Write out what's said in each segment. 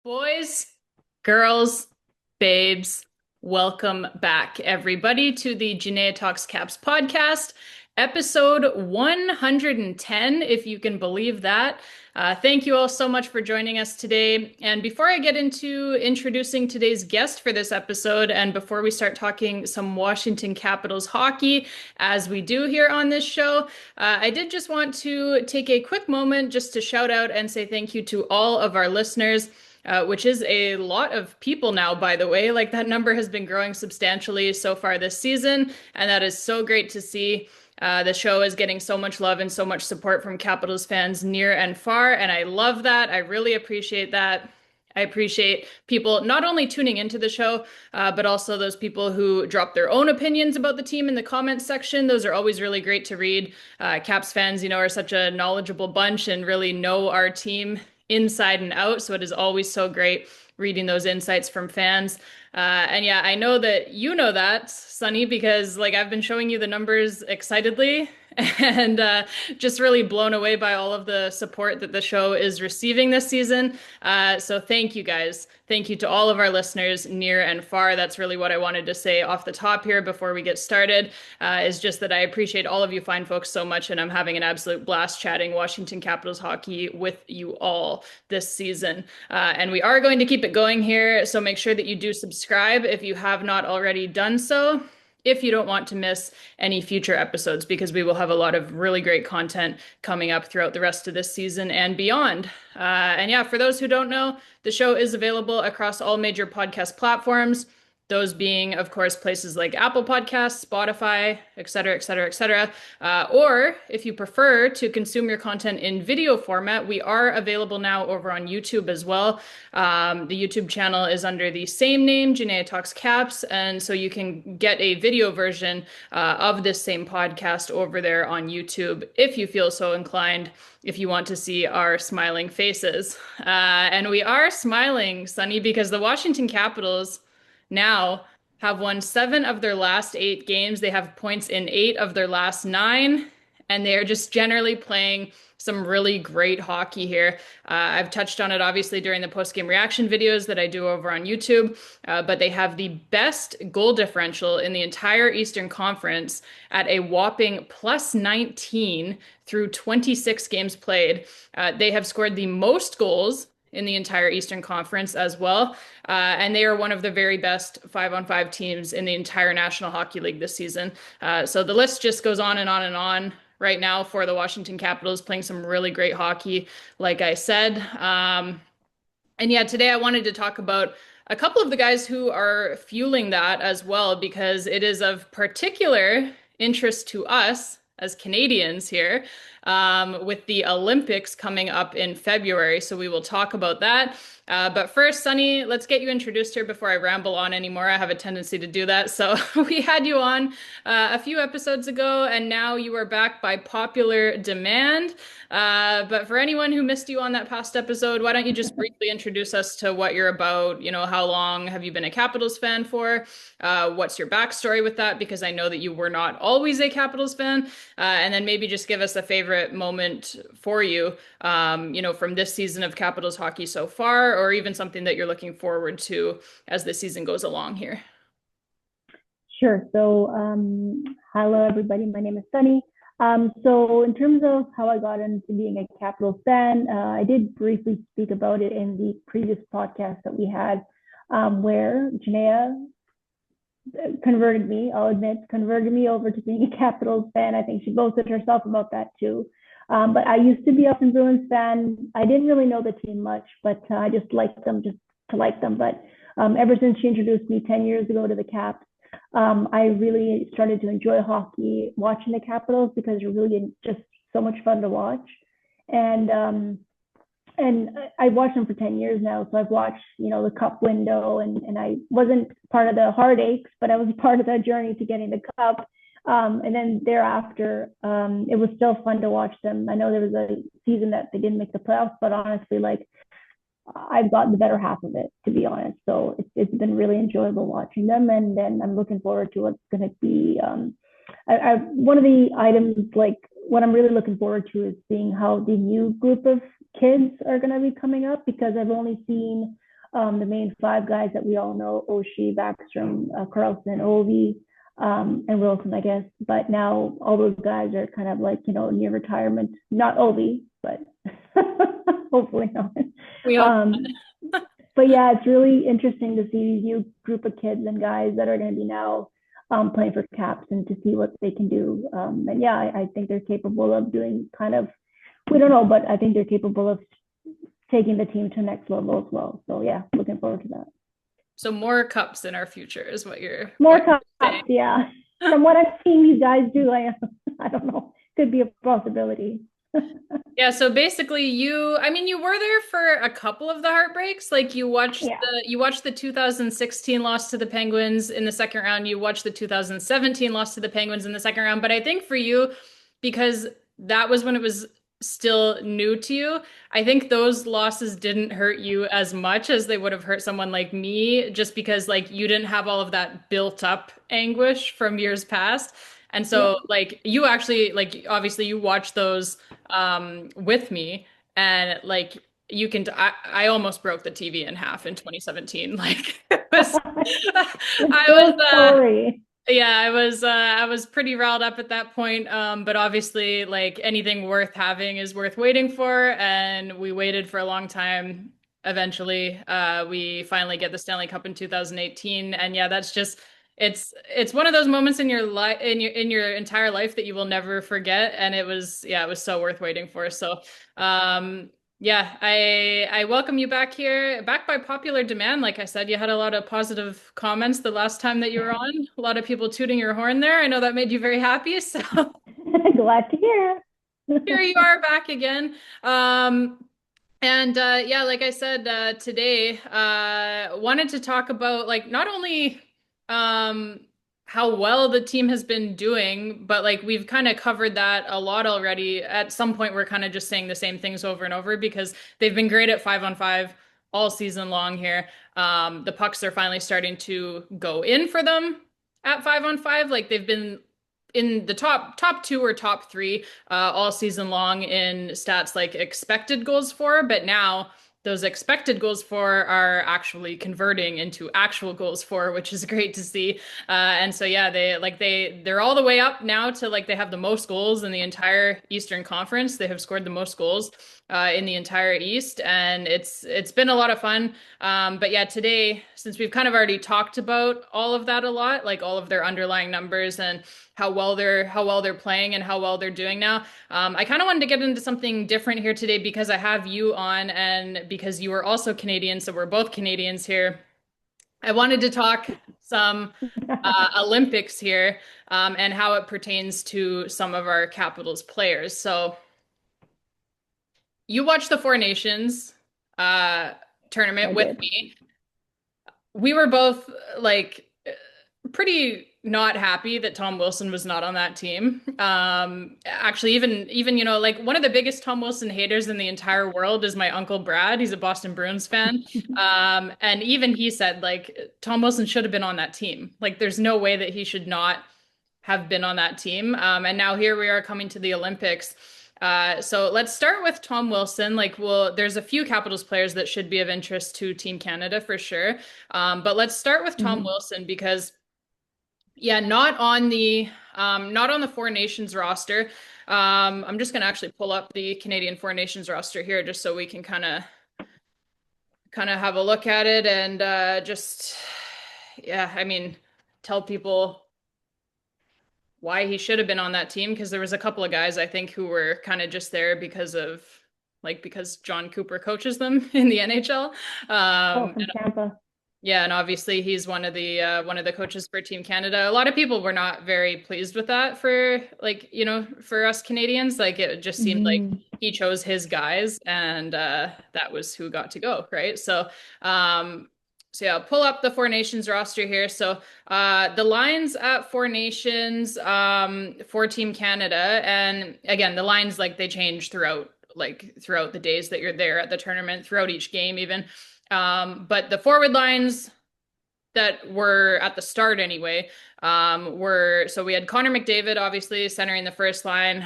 Boys, girls, babes, welcome back, everybody, to the Jenaya Talks Caps podcast, episode 110, if you can believe that. Thank you all so much for joining us today. And before I get into introducing today's guest for this episode, and before we start talking some Washington Capitals hockey, as we do here on this show, I did just want to take a quick moment just to shout out and say thank you to all of our listeners. Which is a lot of people now, by the way. Like that number has been growing substantially so far this season, and that is so great to see. The show is getting so much love and so much support from Capitals fans near and far, and I love that. I really appreciate that. I appreciate people not only tuning into the show, but also those people who drop their own opinions about the team in the comments section. Those are always really great to read. Caps fans, are such a knowledgeable bunch and really know our team inside and out. So it is always so great reading those insights from fans. And yeah, I know that you know that, Sunny, because I've been showing you the numbers excitedly and just really blown away by all of the support that the show is receiving this season. So thank you guys. Thank you to all of our listeners near and far. That's really what I wanted to say off the top here before we get started, is just that I appreciate all of you fine folks so much, and I'm having an absolute blast chatting Washington Capitals hockey with you all this season. And we are going to keep it going here, so make sure that you do subscribe if you have not already done so, if you don't want to miss any future episodes, because we will have a lot of really great content coming up throughout the rest of this season and beyond. And yeah, for those who don't know, the show is available across all major podcast platforms. Those being, of course, places like Apple Podcasts, Spotify, et cetera, et cetera, et cetera. Or if you prefer to consume your content in video format, we are available now over on YouTube as well. The YouTube channel is under the same name, Jenaya Talks Caps, and so you can get a video version of this same podcast over there on YouTube if you feel so inclined, if you want to see our smiling faces. And we are smiling, Sunny, because the Washington Capitals now have won 7 of their last 8 games. They have points in 8 of their last 9, and they are just generally playing some really great hockey here. I've touched on it obviously during the post-game reaction videos that I do over on YouTube, but they have the best goal differential in the entire Eastern Conference at a whopping plus 19 through 26 games played. They have scored the most goals in the entire Eastern Conference as well. And they are one of the very best 5-on-5 teams in the entire National Hockey League this season. So the list just goes on and on and on right now for the Washington Capitals, playing some really great hockey, like I said. And yeah, today I wanted to talk about a couple of the guys who are fueling that as well, because it is of particular interest to us as Canadians here, with the Olympics coming up in February. So we will talk about that. But first, Sunny, let's get you introduced here before I ramble on anymore. I have a tendency to do that. So we had you on a few episodes ago, and now you are back by popular demand. But for anyone who missed you on that past episode, why don't you just briefly introduce us to what you're about? How long have you been a Capitals fan for? What's your backstory with that? Because I know that you were not always a Capitals fan. And then maybe just give us a favorite moment for you, from this season of Capitals hockey so far, or even something that you're looking forward to as the season goes along here. Sure. So, hello, everybody. My name is Sunny. So in terms of how I got into being a Capitals fan, I did briefly speak about it in the previous podcast that we had, where Jenaya converted me, I'll admit, converted me over to being a Capitals fan. I think she boasted herself about that too. But I used to be a Bruins fan. I didn't really know the team much, but I just liked them just to like them. But ever since she introduced me 10 years ago to the Caps, I really started to enjoy hockey, watching the Capitals, because they're really just so much fun to watch. And I watched them for 10 years now. So I've watched, the cup window, and I wasn't part of the heartaches, but I was part of that journey to getting the cup. And then thereafter, it was still fun to watch them. I know there was a season that they didn't make the playoffs, but honestly, I've gotten the better half of it, to be honest. So it's been really enjoyable watching them. And then I'm looking forward to what's going to be. One of the items, what I'm really looking forward to, is seeing how the new group of kids are going to be coming up, because I've only seen the main five guys that we all know: Oshie, Backstrom, Carlson, Ovi, and Wilson, I guess. But now all those guys are kind of like, near retirement. Not Ovi, but hopefully not. We hope. Um, but yeah, it's really interesting to see these new group of kids and guys that are going to be now playing for Caps and to see what they can do. And yeah, I think they're capable of doing kind of, we don't know, but I think they're capable of taking the team to the next level as well. So yeah, looking forward to that. So more cups in our future is what More you're Caps, saying. yeah. From what I've seen these guys do, I don't know, could be a possibility. Yeah, so basically I mean you were there for a couple of the heartbreaks. Like Yeah. you watched the 2016 loss to the Penguins in the second round, you watched the 2017 loss to the Penguins in the second round, but I think for you, because that was when it was still new to you, I think those losses didn't hurt you as much as they would have hurt someone like me, just because like you didn't have all of that built up anguish from years past. And Yeah. so like you actually like obviously you watched those with me, and like I almost broke the TV in half in 2017. Like it was I'm I was so sorry. yeah, I was pretty riled up at that point. But obviously like anything worth having is worth waiting for, and we waited for a long time. Eventually, we finally get the Stanley Cup in 2018, and yeah, that's just it's one of those moments in your life in your entire life that you will never forget, and it was so worth waiting for. So, yeah, I welcome you back here, back by popular demand. Like I said, you had a lot of positive comments the last time that you were on. A lot of people tooting your horn there. I know that made you very happy. So Glad to hear. here you are back again. And yeah, like I said, today, wanted to talk about like not only um, how well the team has been doing, but like we've kind of covered that a lot already. At some point, we're kind of just saying the same things over and over because they've been great at 5-on-5 all season long here. The pucks are finally starting to go in for them at 5-on-5. Like they've been in the top two or top three all season long in stats like expected goals for, but now those expected goals for are actually converting into actual goals for, which is great to see. And so yeah, they're all the way up now to like they have the most goals in the entire Eastern Conference. They have scored the most goals in the entire East, and it's been a lot of fun. But yeah, today, since we've kind of already talked about all of that a lot, like all of their underlying numbers and how well they're playing and how well they're doing now. I kind of wanted to get into something different here today because I have you on and because you are also Canadian, so we're both Canadians here. I wanted to talk some Olympics here and how it pertains to some of our Capitals players. So you watched the Four Nations uh, tournament I with did. me. We were both like pretty not happy that Tom Wilson was not on that team. Actually, even like one of the biggest Tom Wilson haters in the entire world is my uncle Brad. He's a Boston Bruins fan, and even he said like Tom Wilson should have been on that team. Like, there's no way that he should not have been on that team. And now here we are coming to the Olympics. So let's start with Tom Wilson. Like, well, there's a few Capitals players that should be of interest to Team Canada for sure. But let's start with Tom Mhm. Wilson because yeah, not on the Four Nations roster. I'm just gonna actually pull up the Canadian Four Nations roster here just so we can kind of have a look at it and just yeah, I mean, tell people why he should have been on that team because there was a couple of guys I think who were kind of just there because of like because John Cooper coaches them in the NHL. Oh, Um, from Tampa. Yeah, and obviously he's one of the coaches for Team Canada. A lot of people were not very pleased with that for like, for us Canadians. Like it just seemed like Mhm. he chose his guys and that was who got to go, right? So yeah, pull up the Four Nations roster here. So the lines at Four Nations for Team Canada, and again, the lines like they change throughout the days that you're there at the tournament, throughout each game even. But the forward lines that were at the start anyway were so we had Connor McDavid obviously centering the first line,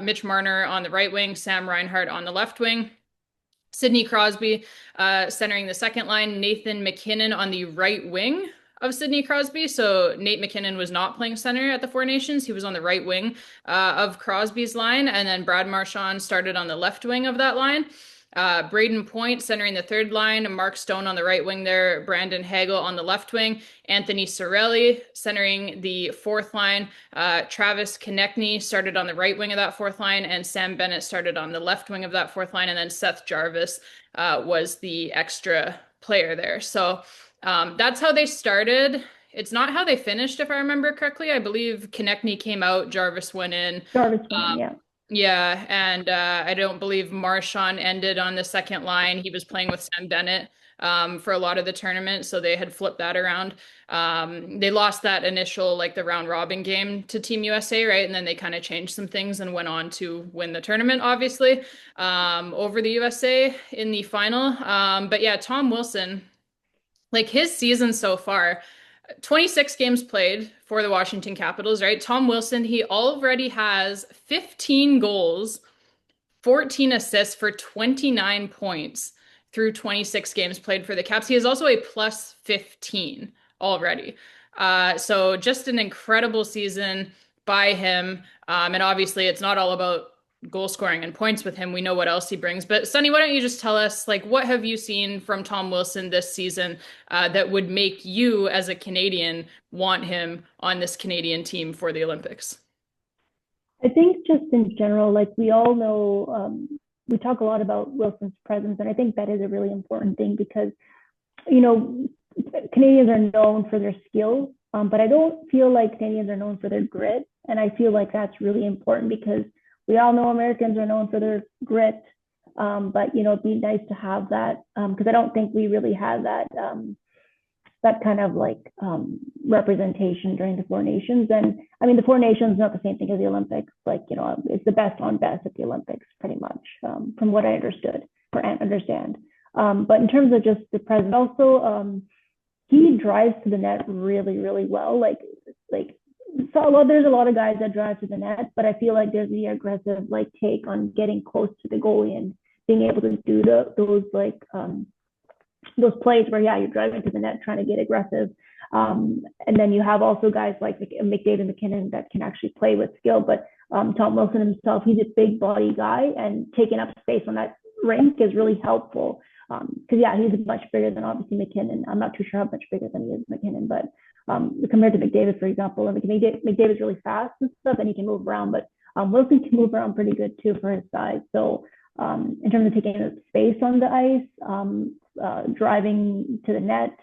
Mitch Marner on the right wing, Sam Reinhart on the left wing. Sidney Crosby centering the second line, Nathan MacKinnon on the right wing of Sidney Crosby. So Nate MacKinnon was not playing center at the Four Nations. He was on the right wing of Crosby's line. And then Brad Marchand started on the left wing of that line. Braden Point centering the third line, Mark Stone on the right wing there, Brandon Hagel on the left wing, Anthony Cirelli centering the fourth line, Travis Konechny started on the right wing of that fourth line, and Sam Bennett started on the left wing of that fourth line, and then Seth Jarvis was the extra player there. So that's how they started. It's not how they finished, if I remember correctly. I believe Konechny came out, Jarvis went in. Jarvis went in, yeah. Yeah, and I don't believe Marchand ended on the second line. He was playing with Sam Bennett for a lot of the tournament, so they had flipped that around. They lost that initial, like the round robin game to Team USA, right? And then they kind of changed some things and went on to win the tournament, obviously, over the USA in the final. But yeah, Tom Wilson, like his season so far. 26 games played for the Washington Capitals, right? Tom Wilson, he already has 15 goals, 14 assists for 29 points through 26 games played for the Caps. He is also a plus 15 already. So just an incredible season by him. And obviously, it's not all about goal scoring and points with him. We know what else he brings. But Sonny, why don't you just tell us, like, what have you seen from Tom Wilson this season that would make you, as a Canadian, want him on this Canadian team for the Olympics? I think just in general, like we all know, we talk a lot about Wilson's presence, and I think that is a really important thing because, you know, Canadians are known for their skills, but I don't feel like Canadians are known for their grit. And I feel like that's really important because we all know Americans are known for their grit. But, you know, it'd be nice to have that because I don't think we really have that that kind of like representation during the Four Nations. And I mean, the Four Nations is not the same thing as the Olympics. Like, you know, it's the best on best at the Olympics, pretty much, from what I understood or understand. But in terms of just the president, also, he drives to the net really, really well. There's a lot of guys that drive to the net, but I feel like there's the aggressive like take on getting close to the goalie and being able to do those plays where yeah you're driving to the net trying to get aggressive, and then you have also guys like McDavid, MacKinnon that can actually play with skill. But Tom Wilson himself, he's a big body guy, and taking up space on that rink is really helpful. Because yeah, he's much bigger than obviously MacKinnon. I'm not too sure how much bigger than he is MacKinnon, but compared to McDavid, for example, and McDavid's really fast and stuff, and he can move around. But Wilson can move around pretty good too for his size. So in terms of taking up space on the ice, driving to the net,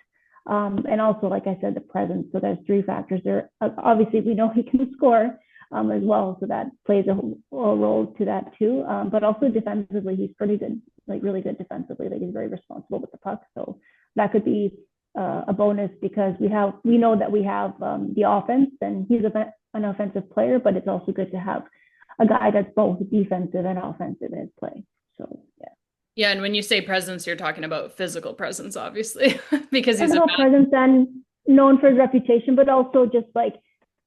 and also, like I said, the presence. So there's three factors there. Obviously, we know he can score as well, so that plays a role to that too. But also defensively, he's pretty good, like really good defensively. Like he's very responsible with the puck. So that could be a bonus because we know that we have the offense, and he's an offensive player, but it's also good to have a guy that's both defensive and offensive in his play. So yeah. Yeah, and when you say presence, you're talking about physical presence, obviously, because he's a Physical presence and known for his reputation, but also just like,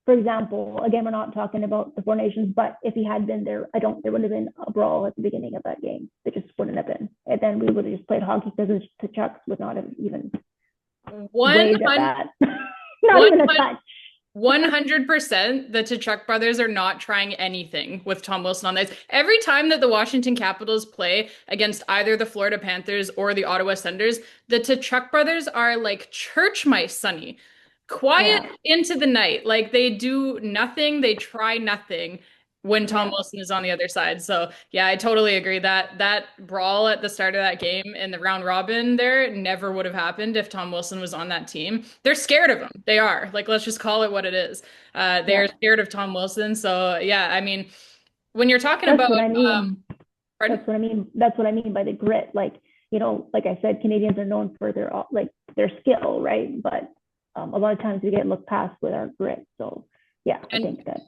for example, again, we're not talking about the Four Nations, but if he had been there, there wouldn't have been a brawl at the beginning of that game. There just wouldn't have been. And then we would have just played hockey because the Chucks would not have even waved at that. Not even a touch. 100% the Tkachuk brothers are not trying anything with Tom Wilson on the ice. Every time that the Washington Capitals play against either the Florida Panthers or the Ottawa Senators, the Tkachuk brothers are like church mice, Sonny. Quiet into the night. Like they do nothing, they try nothing when Tom Wilson is on the other side. So yeah, I totally agree that brawl at the start of that game in the round robin there never would have happened if Tom Wilson was on that team. They're scared of him. They are. Like, let's just call it what it is. They're scared of Tom Wilson. So yeah, I mean, when you're talking That's about what I mean. pardon? That's what I mean. That's what I mean by the grit. Like, you know, like I said, Canadians are known for their skill, right? But a lot of times we get looked past with our grit. So yeah, I think that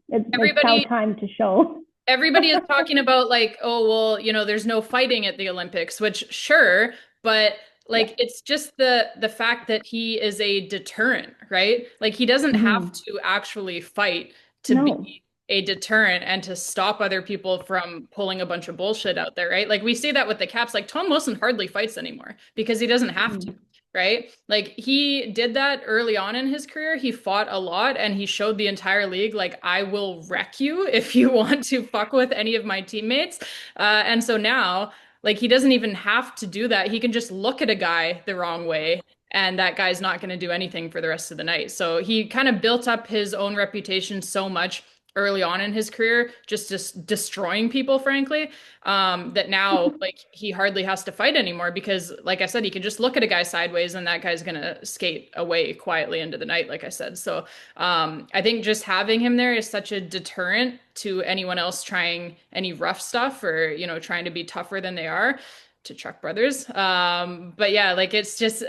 it's now time to show. Everybody is talking about like, oh, well, you know, there's no fighting at the Olympics, which sure, but like it's just the fact that he is a deterrent, right? Like he doesn't have to actually fight to No. be a deterrent and to stop other people from pulling a bunch of bullshit out there, right? Like we see that with the Caps. Like Tom Wilson hardly fights anymore because he doesn't have to, Mm. right? Like he did that early on in his career. He fought a lot and he showed the entire league, like, I will wreck you if you want to fuck with any of my teammates. And so now, like, he doesn't even have to do that. He can just look at a guy the wrong way and that guy's not going to do anything for the rest of the night. So he kind of built up his own reputation so much early on in his career, just destroying people, frankly, that now like he hardly has to fight anymore because, like I said, he can just look at a guy sideways and that guy's gonna skate away quietly into the night, like I said. So I think just having him there is such a deterrent to anyone else trying any rough stuff or, trying to be tougher than they are to Chuck Brothers. But yeah, like it's just,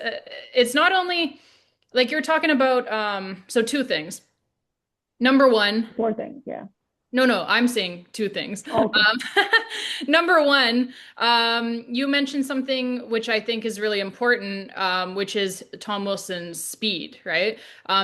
it's not only like you're talking about, so two things. Number one, Four things, yeah. no, I'm saying two things. Oh, okay. Number one, you mentioned something which I think is really important, which is Tom Wilson's speed, right?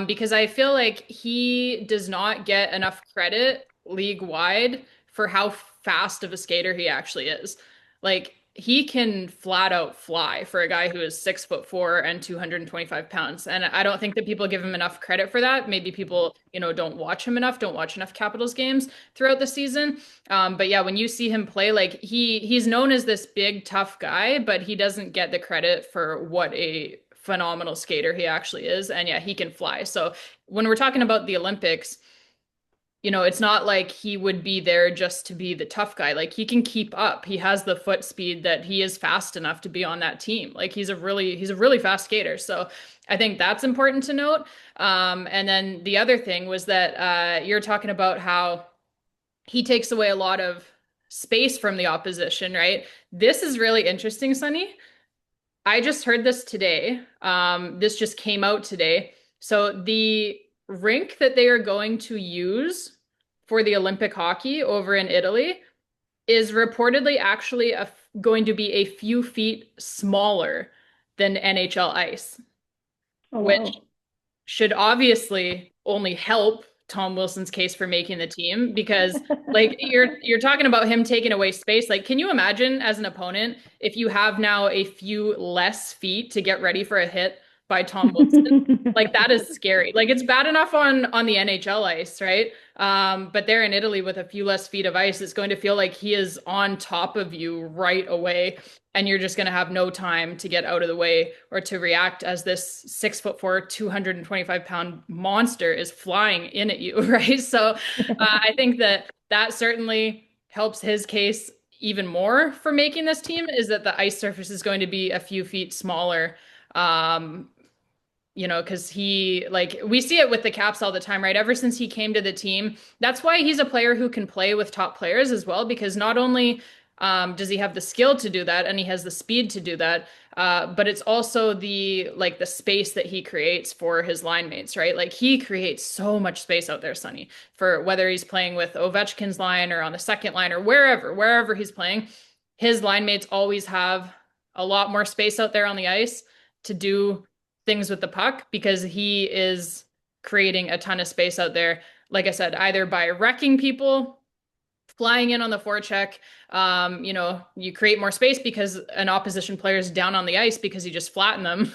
Because I feel like he does not get enough credit league wide for how fast of a skater he actually is. Like he can flat out fly for a guy who is 6'4" and 225 pounds. And I don't think that people give him enough credit for that. Maybe people, don't watch him enough, don't watch enough Capitals games throughout the season. But yeah, when you see him play, like he's known as this big, tough guy, but he doesn't get the credit for what a phenomenal skater he actually is. And yeah, he can fly. So when we're talking about the Olympics, it's not like he would be there just to be the tough guy. Like he can keep up. He has the foot speed that he is fast enough to be on that team. Like he's a really fast skater. So I think that's important to note. And then the other thing was that you're talking about how he takes away a lot of space from the opposition, right? This is really interesting, Sonny. I just heard this today. This just came out today. So the rink that they are going to use for the Olympic hockey over in Italy is reportedly actually going to be a few feet smaller than NHL ice, Oh, which wow. should obviously only help Tom Wilson's case for making the team because like you're talking about him taking away space. Like, can you imagine as an opponent if you have now a few less feet to get ready for a hit by Tom Wilson? Like that is scary. Like it's bad enough on the NHL ice, right? But there in Italy with a few less feet of ice, it's going to feel like he is on top of you right away and you're just going to have no time to get out of the way or to react as this 6'4", 225-pound monster is flying in at you, right? So I think that certainly helps his case even more for making this team is that the ice surface is going to be a few feet smaller. Um, because like, we see it with the Caps all the time, right? Ever since he came to the team, that's why he's a player who can play with top players as well, because not only does he have the skill to do that and he has the speed to do that, but it's also the space that he creates for his line mates, right? Like he creates so much space out there, Sonny, for whether he's playing with Ovechkin's line or on the second line or wherever he's playing, his line mates always have a lot more space out there on the ice to do things with the puck because he is creating a ton of space out there. Like I said, either by wrecking people, flying in on the forecheck, you create more space because an opposition player is down on the ice because you just flatten them.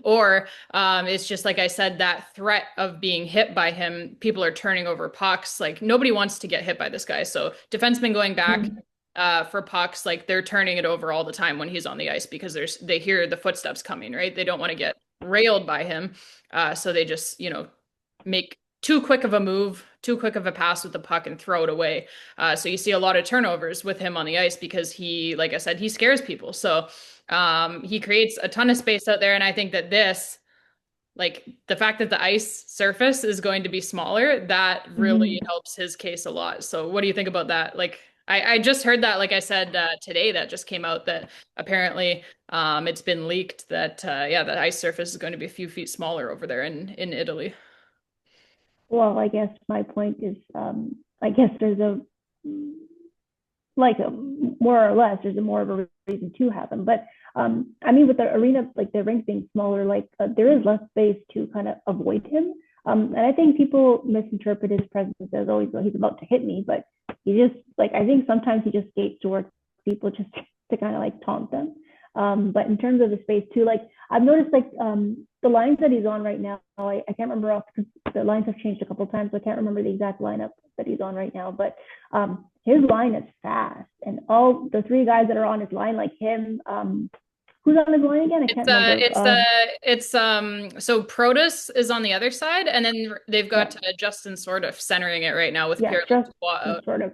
Or it's just like I said, that threat of being hit by him. People are turning over pucks. Like nobody wants to get hit by this guy. So defensemen going back for pucks, like they're turning it over all the time when he's on the ice because they hear the footsteps coming, right? They don't want to get railed by him. So they just, make too quick of a move, too quick of a pass with the puck and throw it away. So you see a lot of turnovers with him on the ice because he, like I said, he scares people. So he creates a ton of space out there. And I think that like the fact that the ice surface is going to be smaller, that really Mhm. helps his case a lot. So what do you think about that? Like, I just heard that, like I said, today that just came out that apparently it's been leaked that, yeah, the ice surface is going to be a few feet smaller over there in Italy. Well, I guess my point is, I guess there's like a more or less, there's a more of a reason to have them. But I mean, with the arena, like the rink being smaller, like there is less space to kind of avoid him. And I think people misinterpret his presence as always, well, he's about to hit me, but he just like I think sometimes he just skates towards people just to kind of like taunt them. But in terms of the space too, like I've noticed like the lines that he's on right now, I can't remember off because the lines have changed a couple of times, so I can't remember the exact lineup that he's on right now. But his line is fast, and all the three guys that are on his line, like him, who's on his line again? I It's can't remember. so Protus is on the other side, and then they've Yeah, got Justin sort of centering it right now with yeah, Pierre just out. sort of.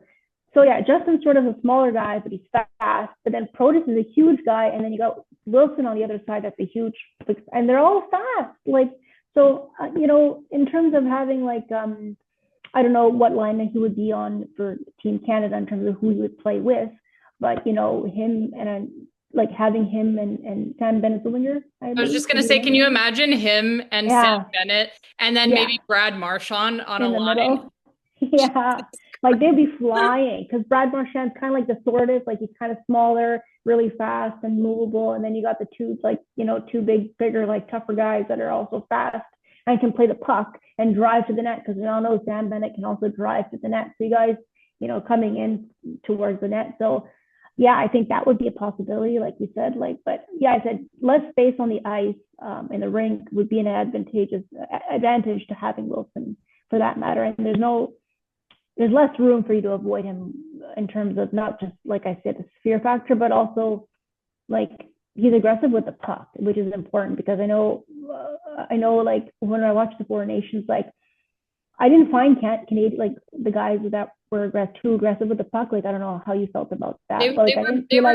So yeah, Justin's sort of a smaller guy, but he's fast. But then Protus is a huge guy, and then you got Wilson on the other side. That's a huge, and they're all fast. Like so, in terms of having like I don't know what line that he would be on for Team Canada in terms of who he would play with, but him and like having him and Sam Bennett the winger, I I was believe just gonna is the say, can winger. you imagine him and Sam Yeah, Bennett, and then yeah, maybe Brad Marchand on a in the line? middle. Yeah, like they'd be flying because Brad Marchand's kind of like the tortoise, like he's kind of smaller, really fast and movable, and then you got the two like two bigger like tougher guys that are also fast and can play the puck and drive to the net because we all know Sam Bennett can also drive to the net. So you guys, coming in towards the net. So yeah, I think that would be a possibility, like you said. Like, but yeah, I said less space on the ice in the rink would be an advantage to having Wilson for that matter. And there's less room for you to avoid him in terms of not just like I said, the fear factor, but also like he's aggressive with the puck, which is important because I know like when I watched the Four Nations, like I didn't find Canadian like the guys that were too aggressive with the puck. Like I don't know how you felt about that, They but like they I were didn't they feel were like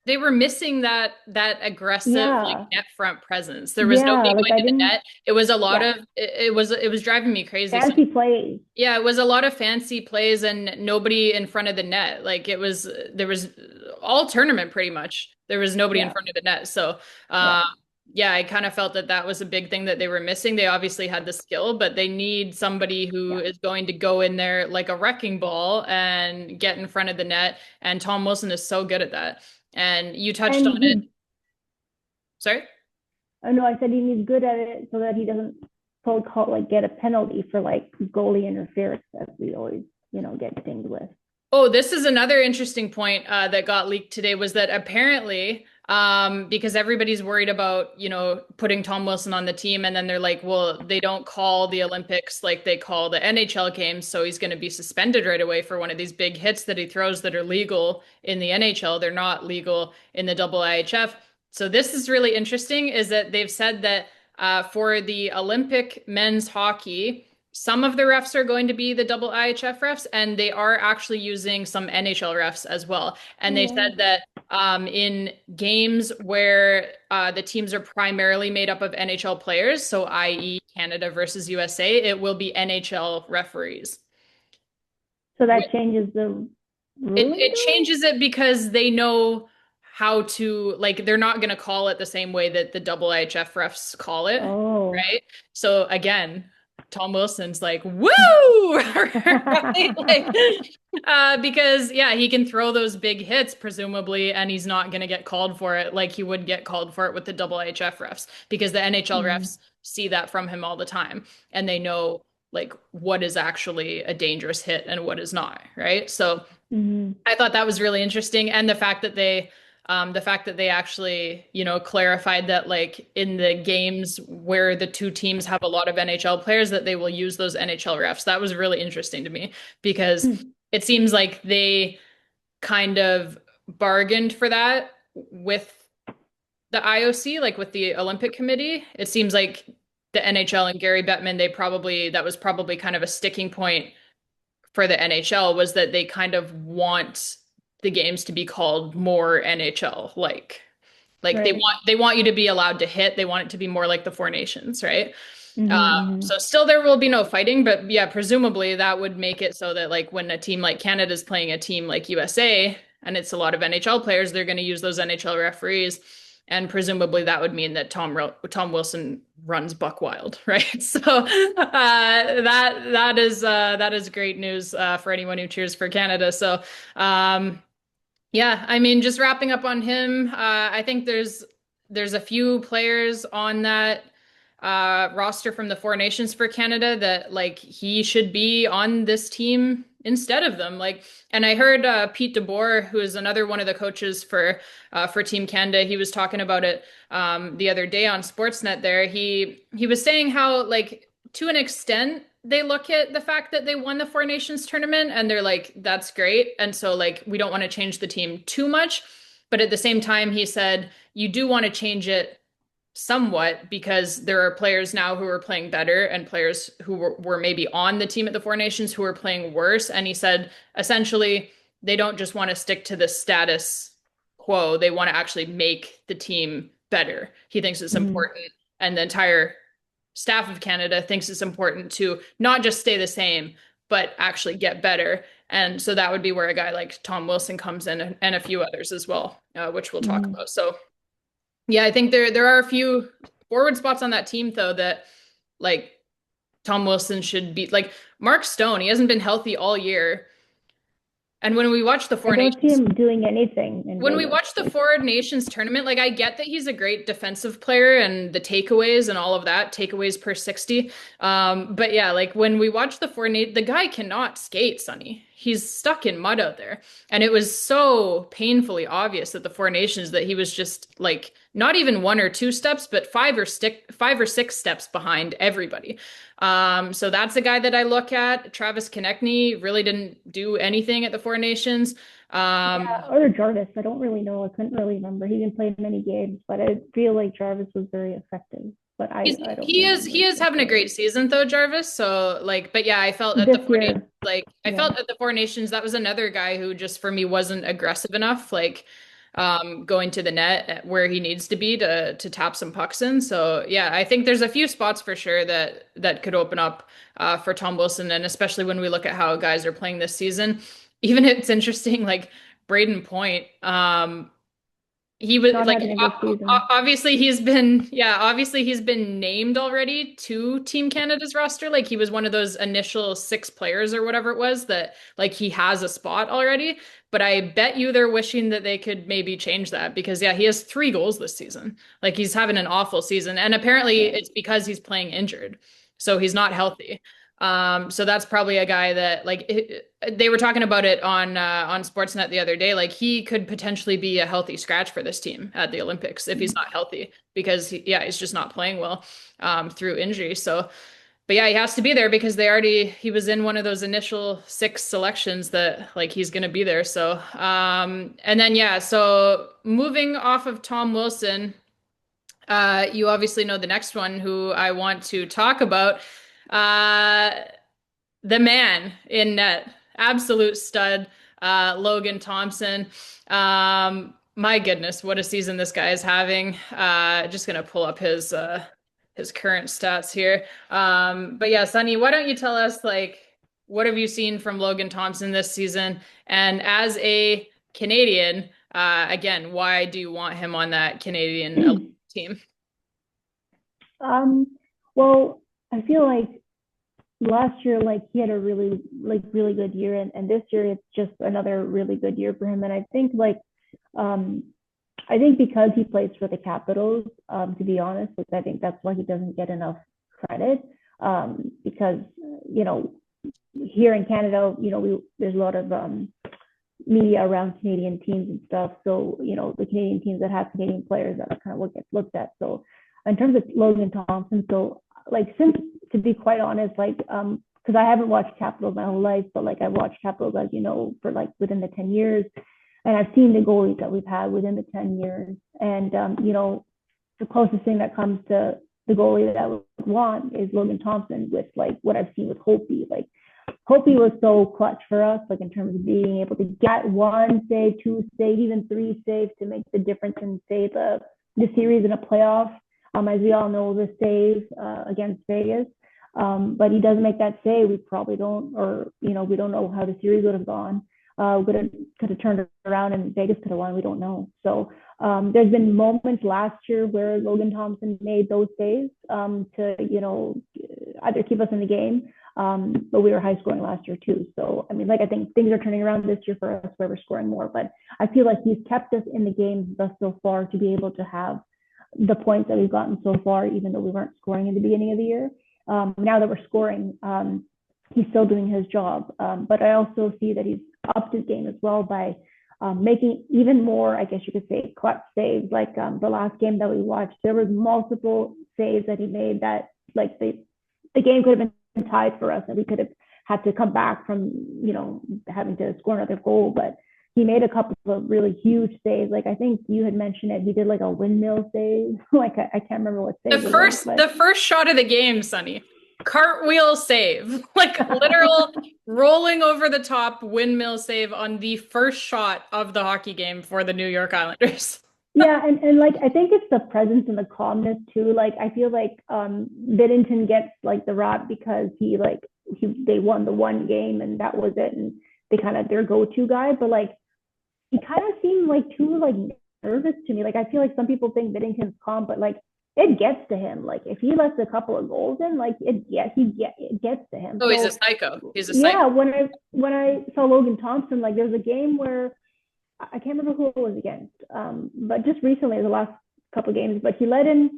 they were missing that aggressive like yeah, net front presence. There was yeah, nobody like going I to the didn't net. It was a lot yeah of it was driving me crazy. So fancy plays. yeah, it was a lot of fancy plays and nobody in front of the net. Like there was all tournament pretty much. There was nobody in Yeah, front of the net. So, yeah, uh, yeah, I kind of felt that that was a big thing that they were missing. They obviously had the skill, but they need somebody who yeah. is going to go in there like a wrecking ball and get in front of the net. And Tom Wilson is so good at that. And you touched And on it. he Sorry? I know I said he's good at it so that he doesn't call like get a penalty for like goalie interference as we always get dinged with. Oh, this is another interesting point that got leaked today was that apparently, because everybody's worried about, putting Tom Wilson on the team, and then they're like, well, they don't call the Olympics like they call the NHL games, so he's going to be suspended right away for one of these big hits that he throws that are legal in the NHL. They're not legal in the IIHF. So this is really interesting, is that they've said that for the Olympic men's hockey, some of the refs are going to be the double IHF refs, and they are actually using some NHL refs as well. And they Oh, said that in games where the teams are primarily made up of NHL players, so i.e. Canada versus USA, it will be NHL referees. so that changes the ruling It though? changes it because they know how to, like, they're not going to call it the same way that the double IHF refs call it, Oh. right? So again, Tom Wilson's like, woo! Right? Like, because yeah, he can throw those big hits, presumably, and he's not going to get called for it like he would get called for it with the double IHF refs, because the NHL Mm, refs see that from him all the time, and they know like what is actually a dangerous hit and what is not, right? So mm, I thought that was really interesting, and the fact that they actually, clarified that like in the games where the two teams have a lot of NHL players, that they will use those NHL refs. That was really interesting to me because mm, it seems like they kind of bargained for that with the IOC, like with the Olympic Committee. It seems like the NHL and Gary Bettman, that was probably kind of a sticking point for the NHL, was that they kind of want the games to be called more NHL like. Like they right. want you to be allowed to hit. They want it to be more like the Four Nations, right? Mm-hmm, So still there will be no fighting, but yeah, presumably that would make it so that like when a team like Canada is playing a team like USA and it's a lot of NHL players, they're going to use those NHL referees, and presumably that would mean that Tom Wilson runs buck wild, right? So that is great news for anyone who cheers for Canada. So yeah, I mean, just wrapping up on him, I think there's a few players on that roster from the Four Nations for Canada that like he should be on this team instead of them. Like, and I heard Pete DeBoer, who is another one of the coaches for Team Canada, he was talking about it the other day on Sportsnet. There, he was saying how like to an extent they look at the fact that they won the Four Nations tournament and they're like, that's great. And so like we don't want to change the team too much. But at the same time, he said you do want to change it somewhat because there are players now who are playing better and players who were maybe on the team at the Four Nations who are playing worse. And he said essentially they don't just want to stick to the status quo, they want to actually make the team better. He thinks it's important, and the entire staff of Canada thinks it's important to not just stay the same, but actually get better. And so that would be where a guy like Tom Wilson comes in and a few others as well, which we'll talk about. So yeah, I think there are a few forward spots on that team though that like Tom Wilson should be like Mark Stone. He hasn't been healthy all year. And when we watch the Four I don't see Nations, him doing anything in when we Vegas. watch the Four Nations tournament, like I get that he's a great defensive player and the takeaways and all of that, takeaways per 60. But yeah, like when we watch the guy cannot skate, Sonny. He's stuck in mud out there. And it was so painfully obvious at the Four Nations that he was just like not even one or two steps, but five or six steps behind everybody. So that's a guy that I look at. Travis Konechny really didn't do anything at the Four Nations. Yeah, or Jarvis. I don't really know. I couldn't really remember. He didn't play many games, but I feel like Jarvis was very effective. But I don't He remember is for having a sure. great season though, Jarvis. So like, but yeah, I felt at the This Four Nations, year, like I yeah. felt at the Four Nations that was another guy who just for me wasn't aggressive enough, like going to the net where he needs to be to tap some pucks in. So yeah, I think there's a few spots for sure that could open up for Tom Wilson, and especially when we look at how guys are playing this season. Even it's interesting, like Braden Point. He was Not like having a good season. obviously obviously he's been named already to Team Canada's roster. Like he was one of those initial six players or whatever it was that like he has a spot already. But I bet you they're wishing that they could maybe change that because yeah, he has 3 goals this season. Like he's having an awful season. And apparently Yeah. it's because he's playing injured. So he's not healthy. So that's probably a guy that like they were talking about it on Sportsnet the other day. Like he could potentially be a healthy scratch for this team at the Olympics if he's not healthy because he's just not playing well through injury. So, but yeah, he has to be there because he was in one of those initial 6 selections that like he's going to be there. So, and then yeah, so moving off of Tom Wilson, you obviously know the next one who I want to talk about. Uh, the man in net, absolute stud, Logan Thompson. My goodness, what a season this guy is having. Just gonna pull up his current stats here. But yeah, Sonny, why don't you tell us like what have you seen from Logan Thompson this season? And as a Canadian, again, why do you want him on that Canadian team? Um, well, I feel like last year, like he had a really good year, and this year it's just another really good year for him. And um, I think because he plays for the Capitals, to be honest, like, I think that's why he doesn't get enough credit. Because you know, here in Canada, there's a lot of media around Canadian teams and stuff. So, the Canadian teams that have Canadian players that are kind of what gets looked at. So in terms of Logan Thompson, so like since to be quite honest, like because I haven't watched Capitals my whole life, but like I've watched Capitals, as you know, for like within the 10 years. And I've seen the goalies that we've had within the 10 years. And the closest thing that comes to the goalie that I would want is Logan Thompson with like what I've seen with Holtby. Like Hopi was so clutch for us, like in terms of being able to get one save, two save, even three saves to make the difference in say the series in a playoff. As we all know, the save against Vegas, but he doesn't make that save. We probably don't, or we don't know how the series would have gone. Could have turned around and Vegas could have won. We don't know. So there's been moments last year where Logan Thompson made those saves to either keep us in the game. But we were high scoring last year too. So I mean, like I think things are turning around this year for us where we're scoring more. But I feel like he's kept us in the game thus so far to be able to have the points that we've gotten so far, even though we weren't scoring in the beginning of the year. Now that we're scoring, he's still doing his job. But I also see that he's upped his game as well by making even more, I guess you could say, clutch saves. Like the last game that we watched, there was multiple saves that he made that like the game could have been tied for us, and we could have had to come back from having to score another goal. But he made a couple of really huge saves. Like I think you had mentioned it. He did like a windmill save. Like I can't remember what The save it was, first but the first shot of the game, Sonny. Cartwheel save. Like literal rolling over the top windmill save on the first shot of the hockey game for the New York Islanders. yeah, and like I think it's the presence and the calmness too. Like I feel like Binnington gets like the rap because they won the one game and that was it, and they kind of their go-to guy. But like he kind of seemed like too like nervous to me. Like I feel like some people think Binnington's calm, but like it gets to him. Like if he lets a couple of goals in, like it gets to him. Oh, he's a So psycho. He's a psycho. yeah, when I saw Logan Thompson, like there was a game where I can't remember who it was against, but just recently, the last couple of games, but he let in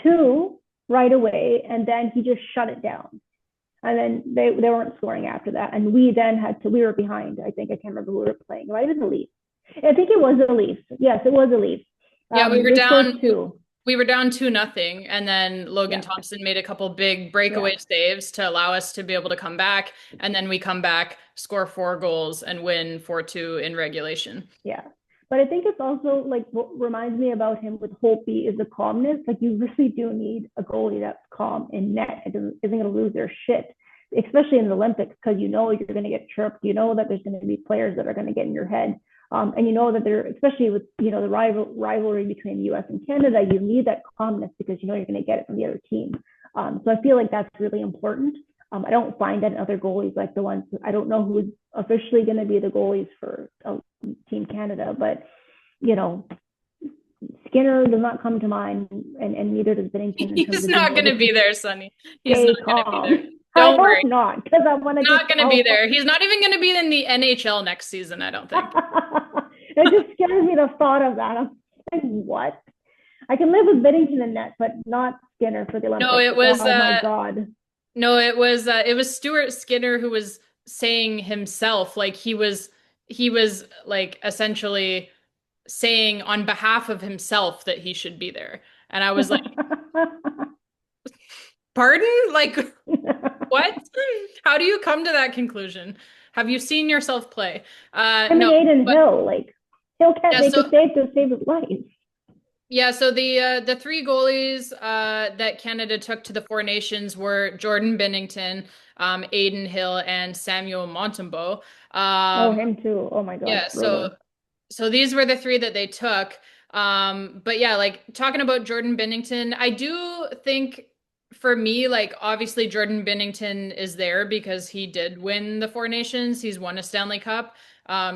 two right away, and then he just shut it down. And then they weren't scoring after that, and we then we were behind. I think I can't remember who we were playing. It might have been the Leafs. I think it was the Leafs. Yes, it was the Leafs. Yeah, we were They down scored two. we were down 2-0, and then Logan Yeah, Thompson made a couple big yeah. breakaway saves to allow us to be able to come back, and then we come back, score 4 goals, and win 4-2 in regulation. Yeah. But I think it's also like what reminds me about him with Holtby is the calmness. Like you really do need a goalie that's calm in net and isn't going to lose their shit, especially in the Olympics, because you know you're going to get chirped. You know that there's going to be players that are going to get in your head. And you know that they're, especially with the rivalry between the U.S. and Canada, you need that calmness because you know you're going to get it from the other team. So I feel like that's really important. I don't find that in other goalies, like the ones, I don't know who's officially going to be the goalies for Team Canada, but Skinner does not come to mind, and neither does Binnington in terms He's of being not able going to to be there, Sonny. He's stay not going to be there. calm. I Don't hope worry. not, because I want to He's get not going to be there. He's not even going to be in the NHL next season, I don't think. It just scares me the thought of that. I'm like, what? I can live with Binnington in net, but not Skinner for the No, Olympics. it was Oh my God. no, it was Stuart Skinner who was saying himself, like he was like essentially saying on behalf of himself that he should be there. And I was like, pardon? Like, what? How do you come to that conclusion? Have you seen yourself play? Him and No, Aiden but Hill, like Hill can't yeah, make so a save to save his life. yeah, so the three goalies that Canada took to the Four Nations were Jordan Binnington, Aiden Hill, and Samuel Montembeault. Oh, Um, him too. Oh my God, yeah, so brutal. so these were the three that they took. But yeah, like talking about Jordan Binnington, I do think for me, like obviously Jordan Binnington is there because he did win the Four Nations. He's won a Stanley Cup.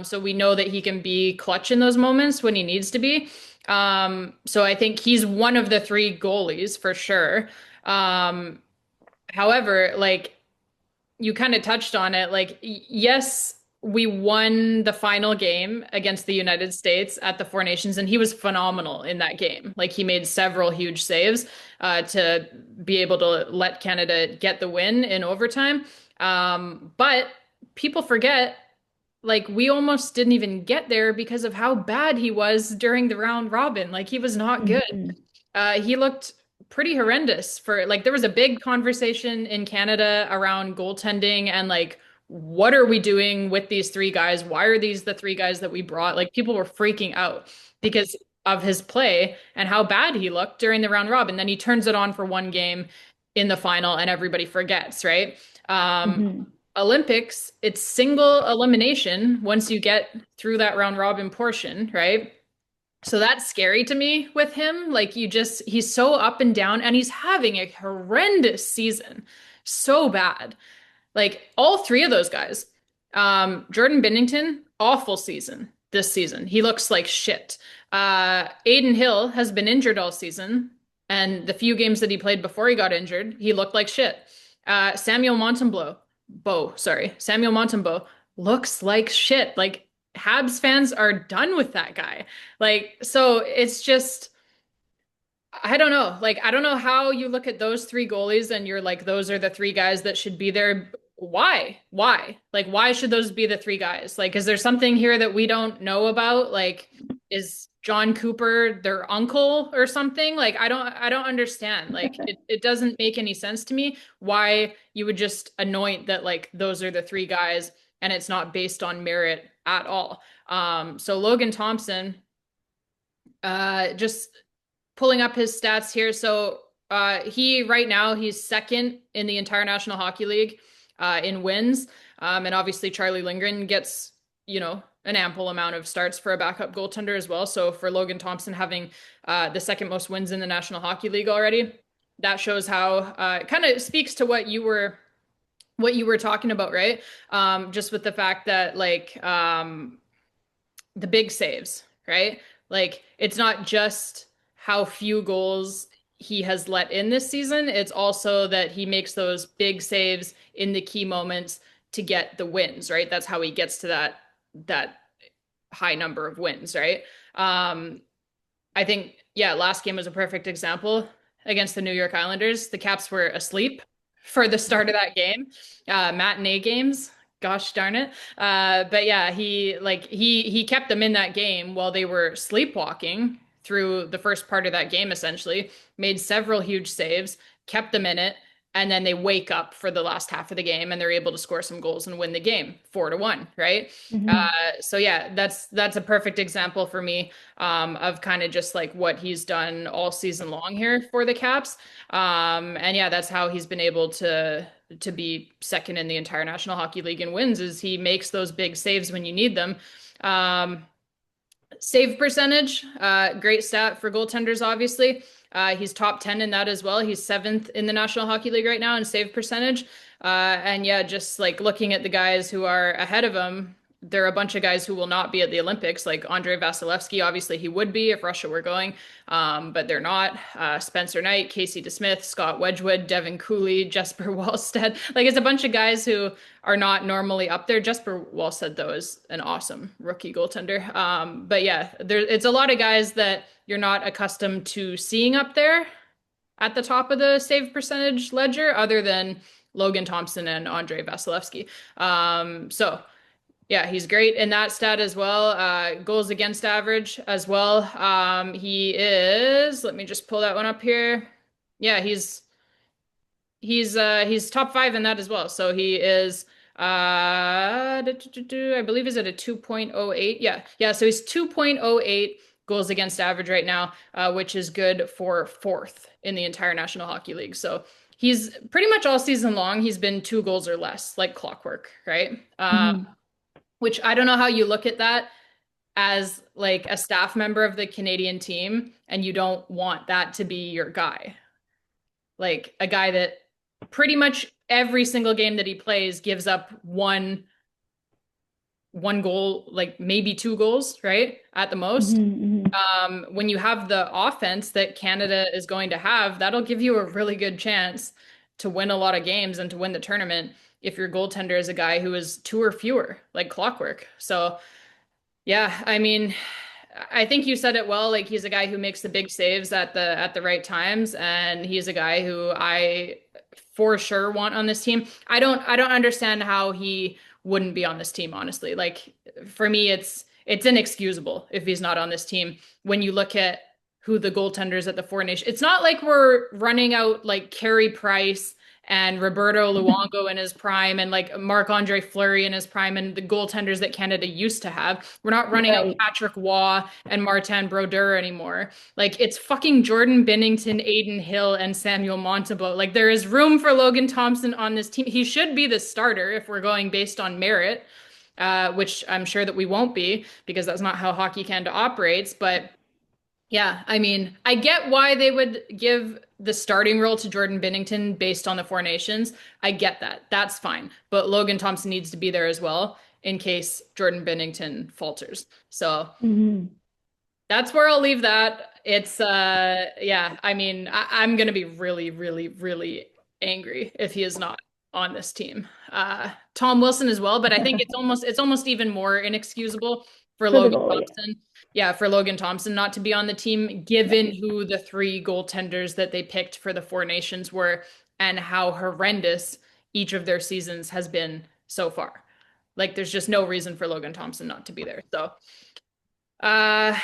So we know that he can be clutch in those moments when he needs to be. So I think he's one of the three goalies for sure. Um, However, like you kind of touched on it. Like, yes, we won the final game against the United States at the Four Nations, and he was phenomenal in that game. Like, he made several huge saves to be able to let Canada get the win in overtime. But people forget, like, we almost didn't even get there because of how bad he was during the round robin. Like, he was not good. Mhm. He looked pretty horrendous for like there was a big conversation in Canada around goaltending and like what are we doing with these three guys? Why are these the three guys that we brought? Like people were freaking out because of his play and how bad he looked during the round robin. Then he turns it on for one game in the final and everybody forgets, right? Um, Mhm. Olympics, it's single elimination once you get through that round robin portion, right? So that's scary to me with him. Like he's so up and down and he's having a horrendous season. So bad. Like all three of those guys. Jordan Binnington, awful season this season. He looks like shit. Aiden Hill has been injured all season. And the few games that he played before he got injured, he looked like shit. Samuel Montembeault looks like shit. Like Habs fans are done with that guy. Like, so it's just I don't know. Like, I don't know how you look at those three goalies and you're like, those are the three guys that should be there. Why? Why? Like, why should those be the three guys? Like, is there something here that we don't know about? Like, is John Cooper their uncle or something? Like, I don't understand. Like, it doesn't make any sense to me why you would just anoint that like those are the three guys and it's not based on merit at all. So Logan Thompson, just pulling up his stats here. So he right now he's second in the entire National Hockey League in wins. And obviously Charlie Lindgren gets, an ample amount of starts for a backup goaltender as well. So for Logan Thompson having the second most wins in the National Hockey League already, that shows how kind of speaks to what you were talking about, right? Just with the fact that the big saves, right? Like it's not just how few goals he has let in this season, it's also that he makes those big saves in the key moments to get the wins, right? That's how he gets to that high number of wins, right? I think last game was a perfect example against the New York Islanders. The Caps were asleep for the start of that game. Matinee games, gosh darn it. But yeah, he kept them in that game while they were sleepwalking through the first part of that game, essentially, made several huge saves, kept them in it, and then they wake up for the last half of the game and they're able to score some goals and win the game 4-1, right? Mm-hmm. So yeah, that's a perfect example for me of kind of just like what he's done all season long here for the Caps. And yeah, that's how he's been able to be second in the entire National Hockey League in wins is he makes those big saves when you need them. Save percentage, great stat for goaltenders, obviously. He's top 10 in that as well. He's seventh in the National Hockey League right now in save percentage. And yeah, just like looking at the guys who are ahead of him, there are a bunch of guys who will not be at the Olympics, like Andrei Vasilevsky. Obviously, he would be if Russia were going, but they're not. Spencer Knight, Casey DeSmith, Scott Wedgwood, Devin Cooley, Jesper Wallstedt. Like it's a bunch of guys who are not normally up there. Jesper Wallstedt, though, is an awesome rookie goaltender. But yeah, it's a lot of guys that you're not accustomed to seeing up there at the top of the save percentage ledger, other than Logan Thompson and Andrei Vasilevsky. So yeah, he's great in that stat as well. Goals against average as well. He is, let me just pull that one up here. Yeah, he's top five in that as well. So he is I believe he's at a 2.08. Yeah. Yeah, so he's 2.08 goals against average right now, which is good for fourth in the entire National Hockey League. So he's pretty much all season long, he's been 2 goals or less, like clockwork, right? Mm-hmm. Which I don't know how you look at that as like a staff member of the Canadian team and you don't want that to be your guy. Like a guy that pretty much every single game that he plays gives up one goal, like maybe 2 goals, right? At the most. Mm-hmm. When you have the offense that Canada is going to have, that'll give you a really good chance to win a lot of games and to win the tournament if your goaltender is a guy who is 2 or fewer, like clockwork. So, yeah, I mean, I think you said it well. Like he's a guy who makes the big saves at the right times, and he's a guy who I for sure want on this team. I don't understand how he wouldn't be on this team, honestly. Like for me, it's inexcusable if he's not on this team. When you look at who the goaltenders at the Four Nations, it's not like we're running out like Carey Price and Roberto Luongo in his prime and like Marc-Andre Fleury in his prime and the goaltenders that Canada used to have. We're not running out Right. Patrick Waugh and Martin Brodeur anymore. Like it's fucking Jordan Binnington, Aiden Hill, and Samuel Montembeault. Like there is room for Logan Thompson on this team. He should be the starter if we're going based on merit, which I'm sure that we won't be because that's not how Hockey Canada operates. But yeah, I mean, I get why they would give the starting role to Jordan Binnington based on the Four Nations. I get that. That's fine. But Logan Thompson needs to be there as well in case Jordan Binnington falters. So Mm-hmm. that's where I'll leave that. It's yeah, I mean, I'm gonna be really, really, really angry if he is not on this team. Tom Wilson as well, but I think it's almost even more inexcusable for For the Logan goal, yeah. Thompson. Yeah, for Logan Thompson not to be on the team, Yeah. given who the three goaltenders that they picked for the Four Nations were and how horrendous each of their seasons has been so far. Like, there's just no reason for Logan Thompson not to be there. So, uh,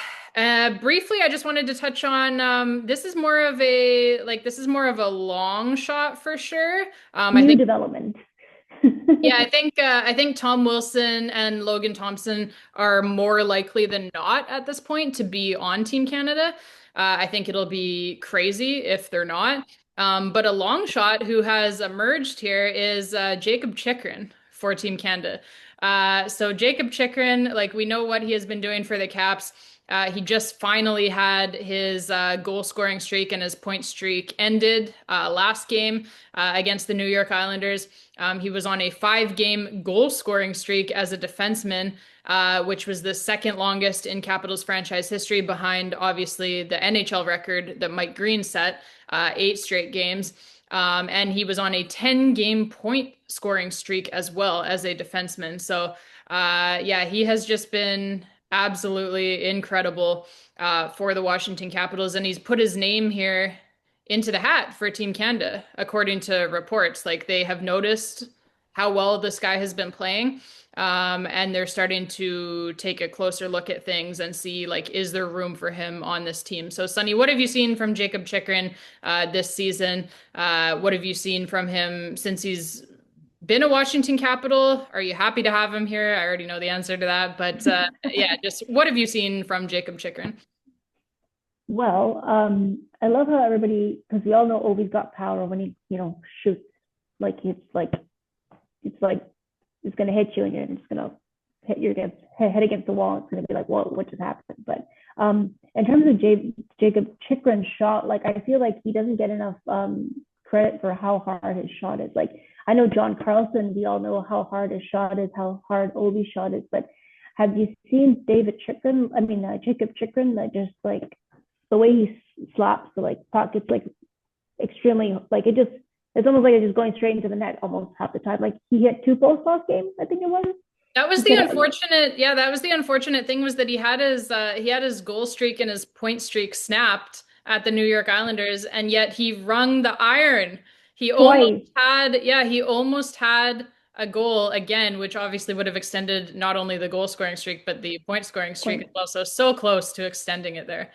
briefly, I just wanted to touch on this is more of a long shot for sure. I New think development. yeah, I think Tom Wilson and Logan Thompson are more likely than not at this point to be on Team Canada. I think it'll be crazy if they're not. But a long shot who has emerged here is Jakob Chychrun for Team Canada. So Jakob Chychrun, like we know what he has been doing for the Caps. He just finally had his goal scoring streak and his point streak ended last game against the New York Islanders. He was on a 5-game goal scoring streak as a defenseman, which was the second longest in Capitals franchise history, behind obviously the NHL record that Mike Green set, 8 straight games. And he was on a 10-game point scoring streak as well as a defenseman. So, yeah, he has just been absolutely incredible for the Washington Capitals, and he's put his name here into the hat for Team Canada, according to reports. Like they have noticed how well this guy has been playing, and they're starting to take a closer look at things and see like, is there room for him on this team? So, Sonny, what have you seen from Jakob Chychrun this season? What have you seen from him since he's been a Washington Capital? Are you happy to have him here? I already know the answer to that, but yeah, just what have you seen from Jakob Chychrun? Well, I love how everybody, because we all know Ovi's got power when he, shoots. Like it's like it's gonna hit you, and you're just gonna hit your head against the wall. It's gonna be like, what just happened? But in terms of Jakob Chychrun's shot, like I feel like he doesn't get enough credit for how hard his shot is. Like I know John Carlson, we all know how hard his shot is, how hard Ovi's shot is, but have you seen Jakob Chychrun, that just like the way he slaps the like puck, it's like extremely like it's almost like it's just going straight into the net almost half the time. Like he hit 2 posts last game, I think it was. That was He the said, unfortunate, yeah, that was the unfortunate thing was that he had his goal streak and his point streak snapped at the New York Islanders, and yet he wrung the iron. twice. He almost had a goal again, which obviously would have extended not only the goal scoring streak, but the point scoring streak as well. So, so close to extending it there.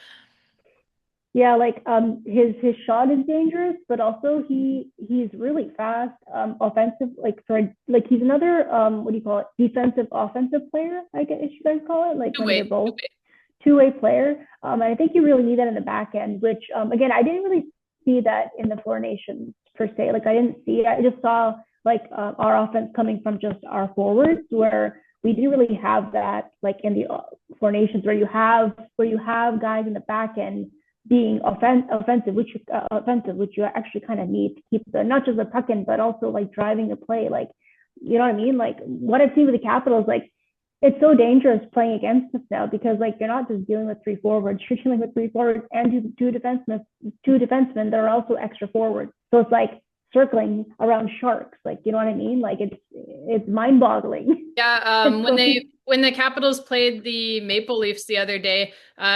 Yeah, like his shot is dangerous, but also he's really fast, offensive, like for like he's another what do you call it? Defensive offensive player, I guess you guys call it, like when they're Two-way, both two-way. two-way player. And I think you really need that in the back end, which again I didn't really see that in the Four Nations per se. Like I didn't see it. I just saw like our offense coming from just our forwards, where we didn't really have that like in the Four Nations, where you have guys in the back end being offensive, which you actually kind of need to keep the not just the puck in, but also like driving the play. Like, you know what I mean? Like what I've seen with the Capitals, like it's so dangerous playing against us now, because like you're not just dealing with 3 forwards, you're dealing with 3 forwards and two defensemen that are also extra forwards. So it's like circling around sharks. Like, you know what I mean? Like it's mind boggling. Yeah, It's so, when the Capitals played the Maple Leafs the other day,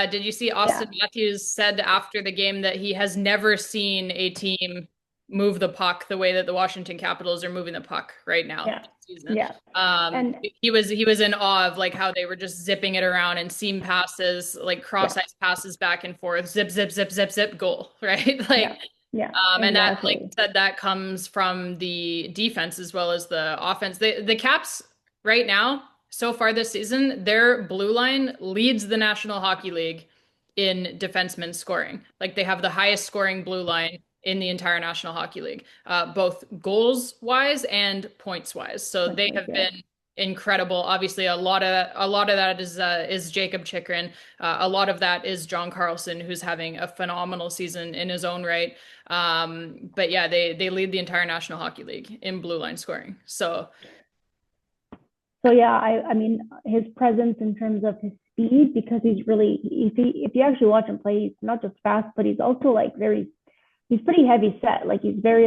did you see yeah, Austin Matthews said after the game that he has never seen a team move the puck the way that the Washington Capitals are moving the puck right now yeah, this season. yeah. And He was in awe of like how they were just zipping it around and seam passes, like cross yeah, ice passes back and forth, zip, zip, zip, zip, zip, goal, right? Like yeah, yeah, and that, like I exactly. said, that comes from the defense as well as the offense. The Caps right now, so far this season, their blue line leads the National Hockey League in defensemen scoring. Like they have the highest scoring blue line in the entire National Hockey League, both goals wise and points wise. So Points they wise, have yeah. been incredible. Obviously, a lot of that is Jakob Chychrun. A lot of that is John Carlson, who's having a phenomenal season in his own right. But yeah, they lead the entire National Hockey League in blue line scoring. So So yeah, I mean his presence in terms of his speed, because he's really if you actually watch him play, he's not just fast, but he's also like he's pretty heavy set. Like he's very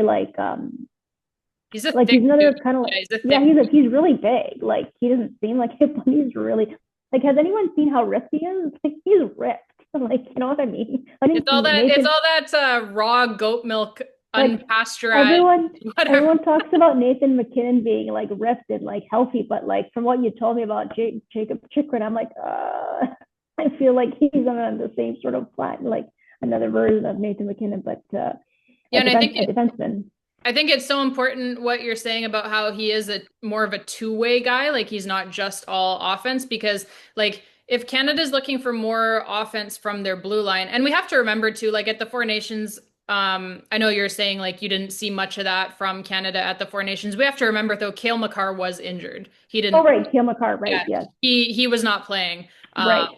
he's a like thick he's dude. another kind of like Yeah, he's a yeah, thick. he's really big. Like he doesn't seem like it, but he's really Like, has anyone seen how ripped he is? Like, he's ripped. Like, you know what I mean? I It's think all that it's Nathan, all that raw goat milk, like, unpasteurized, everyone, whatever. everyone talks about Nathan McKinnon being like ripped and like healthy, but like from what you told me about Jakob Chychrun, I'm like, I feel like he's on the same sort of flat, like another version of Nathan McKinnon, but Yeah, and a defenseman. I think it's so important what you're saying about how he is a more of a two-way guy, like he's not just all offense because like if Canada's looking for more offense from their blue line, and we have to remember too, like at the Four Nations, I know you're saying like you didn't see much of that from Canada at the Four Nations. We have to remember though, Cale Makar was injured. He Oh, didn't, right, Cale Makar, right? yeah, Yes, he was not playing right.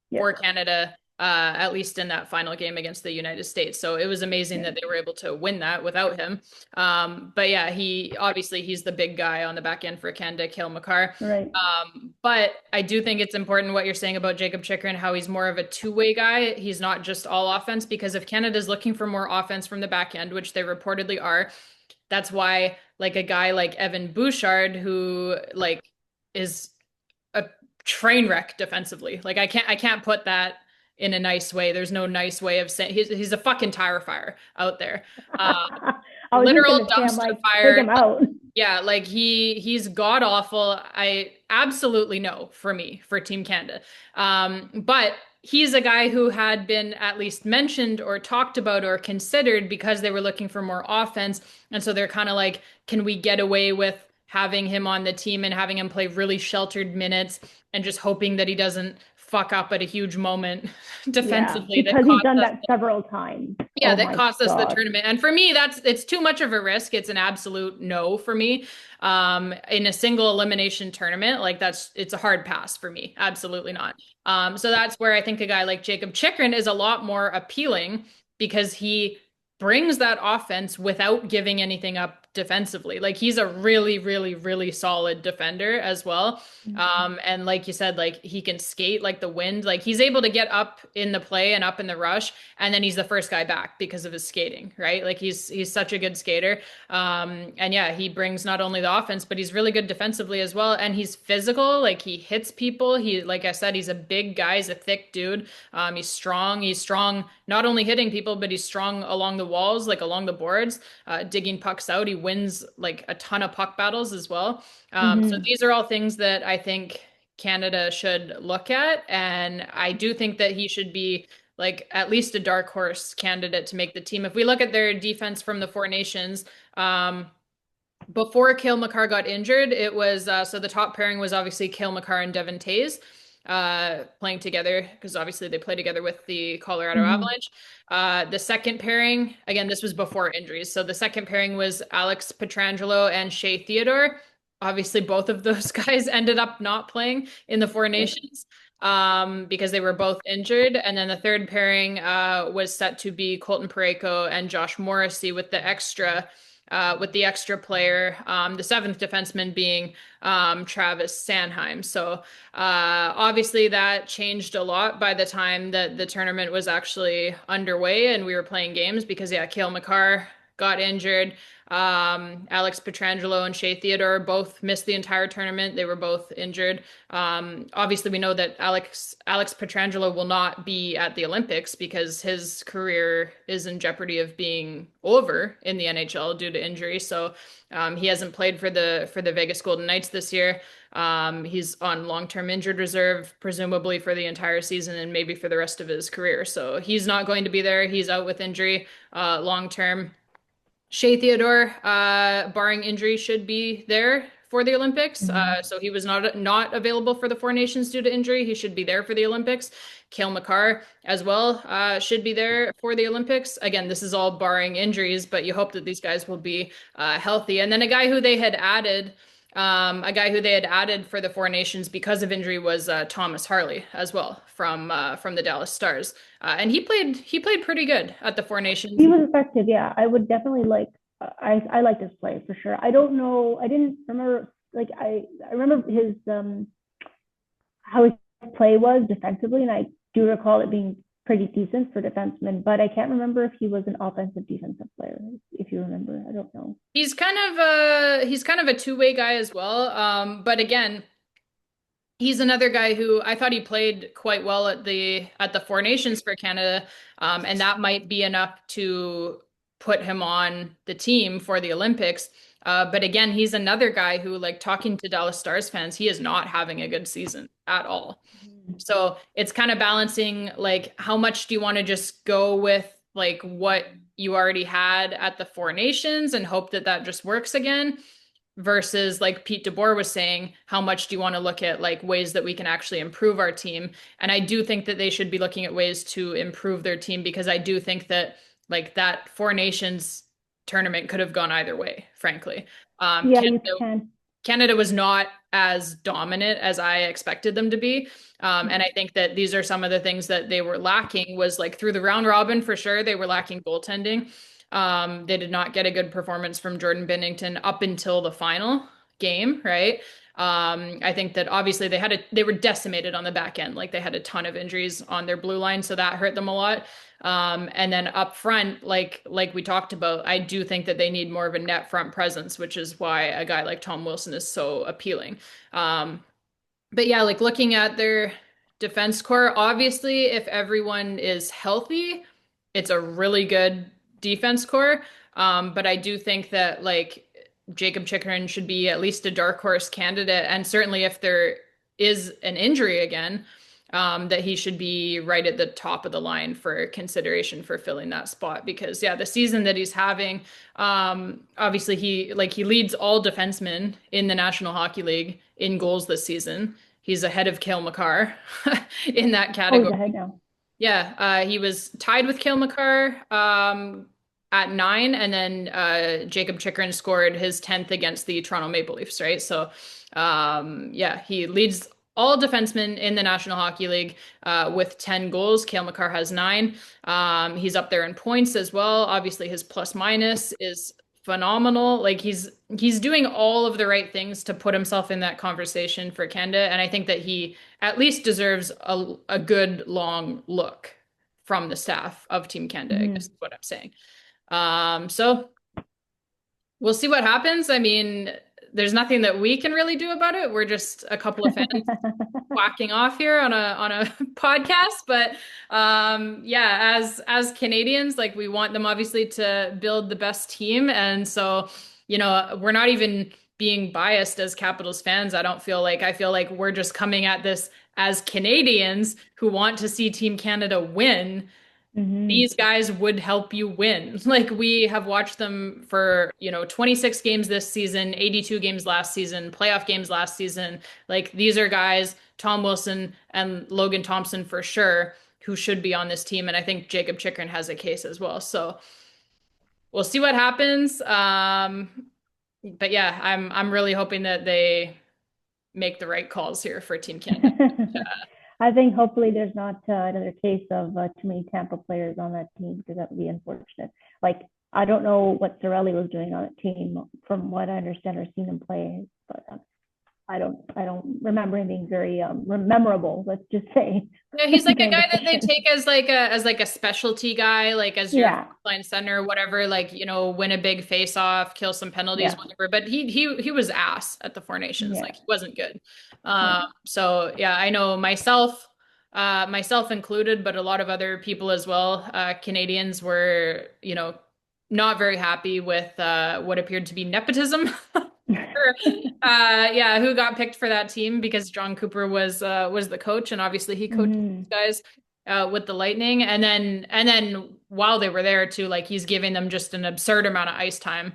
Yes, for Canada, at least in that final game against the United States. So it was amazing yes, that they were able to win that without him. But yeah, he obviously he's the big guy on the back end for Canada, Cale Makar. right. But I do think it's important what you're saying about Jakob Chychrun, how he's more of a two-way guy. He's not just all offense, because if Canada's looking for more offense from the back end, which they reportedly are, that's why like a guy like Evan Bouchard, who like is a train wreck defensively. Like I can't put that in a nice way. There's no nice way of saying he's a fucking tire fire out there. Uh, I was just Literal gonna say, I'm dumpster like, take fire. him out. Yeah, like he's god awful. I absolutely know for me for Team Canada. But he's a guy who had been at least mentioned or talked about or considered because they were looking for more offense. And so they're kind of like, can we get away with having him on the team and having him play really sheltered minutes and just hoping that he doesn't fuck up at a huge moment Yeah, defensively that because he's costs done us. that several times. Yeah, Oh that my cost us the gosh. tournament. And for me, it's too much of a risk. It's an absolute no for me. In a single elimination tournament, like it's a hard pass for me. Absolutely not. So that's where I think a guy like Jakob Chychrun is a lot more appealing because he brings that offense without giving anything up defensively. Like he's a really, really, really solid defender as well. And like you said, like he can skate like the wind. Like he's able to get up in the play and up in the rush, and then he's the first guy back because of his skating, right? Like he's such a good skater. And yeah, he brings not only the offense, but he's really good defensively as well. And he's physical, like he hits people. He, like I said, he's a big guy, he's a thick dude. He's strong. He's strong, not only hitting people, but he's strong along the walls, like along the boards, digging pucks out. He wins like a ton of puck battles as well. So Mm-hmm. these are all things that I think Canada should look at. And I do think that he should be like at least a dark horse candidate to make the team. If we look at their defense from the Four Nations, before Cale Makar got injured, it was so the top pairing was obviously Cale Makar and Devon Toews playing together because obviously they play together with the Colorado Mm-hmm. Avalanche. The second pairing, again, this was before injuries. So the second pairing was Alex Pietrangelo and Shea Theodore. Obviously, both of those guys ended up not playing in the Four Right. Nations because they were both injured. And then the third pairing was set to be Colton Parayko and Josh Morrissey with the extra player, the seventh defenseman being Travis Sanheim. So obviously that changed a lot by the time that the tournament was actually underway and we were playing games because yeah, Cale Makar got injured. Alex Pietrangelo and Shea Theodore both missed the entire tournament. They were both injured. Obviously, we know that Alex Pietrangelo will not be at the Olympics because his career is in jeopardy of being over in the NHL due to injury. So he hasn't played for the Vegas Golden Knights this year. He's on long-term injured reserve, presumably for the entire season and maybe for the rest of his career. So he's not going to be there. He's out with injury long term. Shea Theodore, barring injury, should be there for the Olympics. Mm-hmm. So he was not available for the Four Nations due to injury. He should be there for the Olympics. Cale Makar as well should be there for the Olympics. Again, this is all barring injuries, but you hope that these guys will be healthy. And then a guy who they had added for the Four Nations because of injury was Thomas Harley as well from the Dallas Stars, and he played pretty good at the Four Nations. He was effective, yeah. I would definitely like. I like this play for sure. I don't know. I didn't remember. Like I remember his how his play was defensively, and I do recall it being pretty decent for defensemen. But I can't remember if he was an offensive defensive player. If you remember, I don't know. He's kind of a two-way guy as well. But again, he's another guy who I thought he played quite well at the Four Nations for Canada, and that might be enough to put him on the team for the Olympics. But again, he's another guy who, like talking to Dallas Stars fans, he is not having a good season at all. Mhm. So it's kind of balancing like how much do you want to just go with like what you already had at the Four Nations and hope that that just works again versus like Pete DeBoer was saying, how much do you want to look at like ways that we can actually improve our team? And I do think that they should be looking at ways to improve their team because I do think that like that Four Nations tournament could have gone either way, frankly. Yeah, you Canada can. Canada was not as dominant as I expected them to be. And I think that these are some of the things that they were lacking was like through the round robin for sure, they were lacking goaltending. They did not get a good performance from Jordan Binnington up until the final game, right? I think that obviously they were decimated on the back end. Like they had a ton of injuries on their blue line, so that hurt them a lot. And then up front, like we talked about, I do think that they need more of a net front presence, which is why a guy like Tom Wilson is so appealing. But yeah, like looking at their defense core, obviously, if everyone is healthy, it's a really good defense core. But I do think that like Jakob Chychrun should be at least a dark horse candidate, and certainly if there is an injury again, that he should be right at the top of the line for consideration for filling that spot. Because yeah, the season that he's having, obviously he leads all defensemen in the National Hockey League in goals this season. He's ahead of Cale Makar in that Oh, he's category. ahead now. Yeah, he was tied with Cale Makar at 9, and then Jakob Chychrun scored his 10th against the Toronto Maple Leafs, right? So, yeah, he leads all defensemen in the National Hockey League with 10 goals. Cale Makar has 9. He's up there in points as well. Obviously, his plus minus is phenomenal. Like he's doing all of the right things to put himself in that conversation for Canada, and I think that he at least deserves a good long look from the staff of Team Canada, I guess Mhm. is what I'm saying. So we'll see what happens. I mean, there's nothing that we can really do about it. We're just a couple of fans whacking off here on a podcast, but yeah, as Canadians, like we want them obviously to build the best team, and so we're not even being biased as Capitals fans. I feel like we're just coming at this as Canadians who want to see Team Canada win. Mhm. These guys would help you win. Like we have watched them for, 26 games this season, 82 games last season, playoff games last season. Like these are guys, Tom Wilson and Logan Thompson for sure, who should be on this team. And I think Jakob Chychrun has a case as well. So we'll see what happens. But yeah, I'm really hoping that they make the right calls here for Team Canada. I think hopefully there's not another case of too many Tampa players on that team because that would be unfortunate. Like I don't know what Cirelli was doing on that team from what I understand or seen him play, but I don't remember him being very memorable. Let's just say Yeah, he's like a during guy the that they session. take as like a specialty guy, like as your Yeah, line center, whatever, like, win a big face off, kill some penalties, yeah, whatever. But he was ass at the Four Nations. yeah, Like he wasn't good. yeah. So yeah, I know myself included, but a lot of other people as well, Canadians were, not very happy with what appeared to be nepotism. Yeah, who got picked for that team because John Cooper was the coach, and obviously he coached these Mm-hmm. guys with the Lightning, and then while they were there too, like he's giving them just an absurd amount of ice time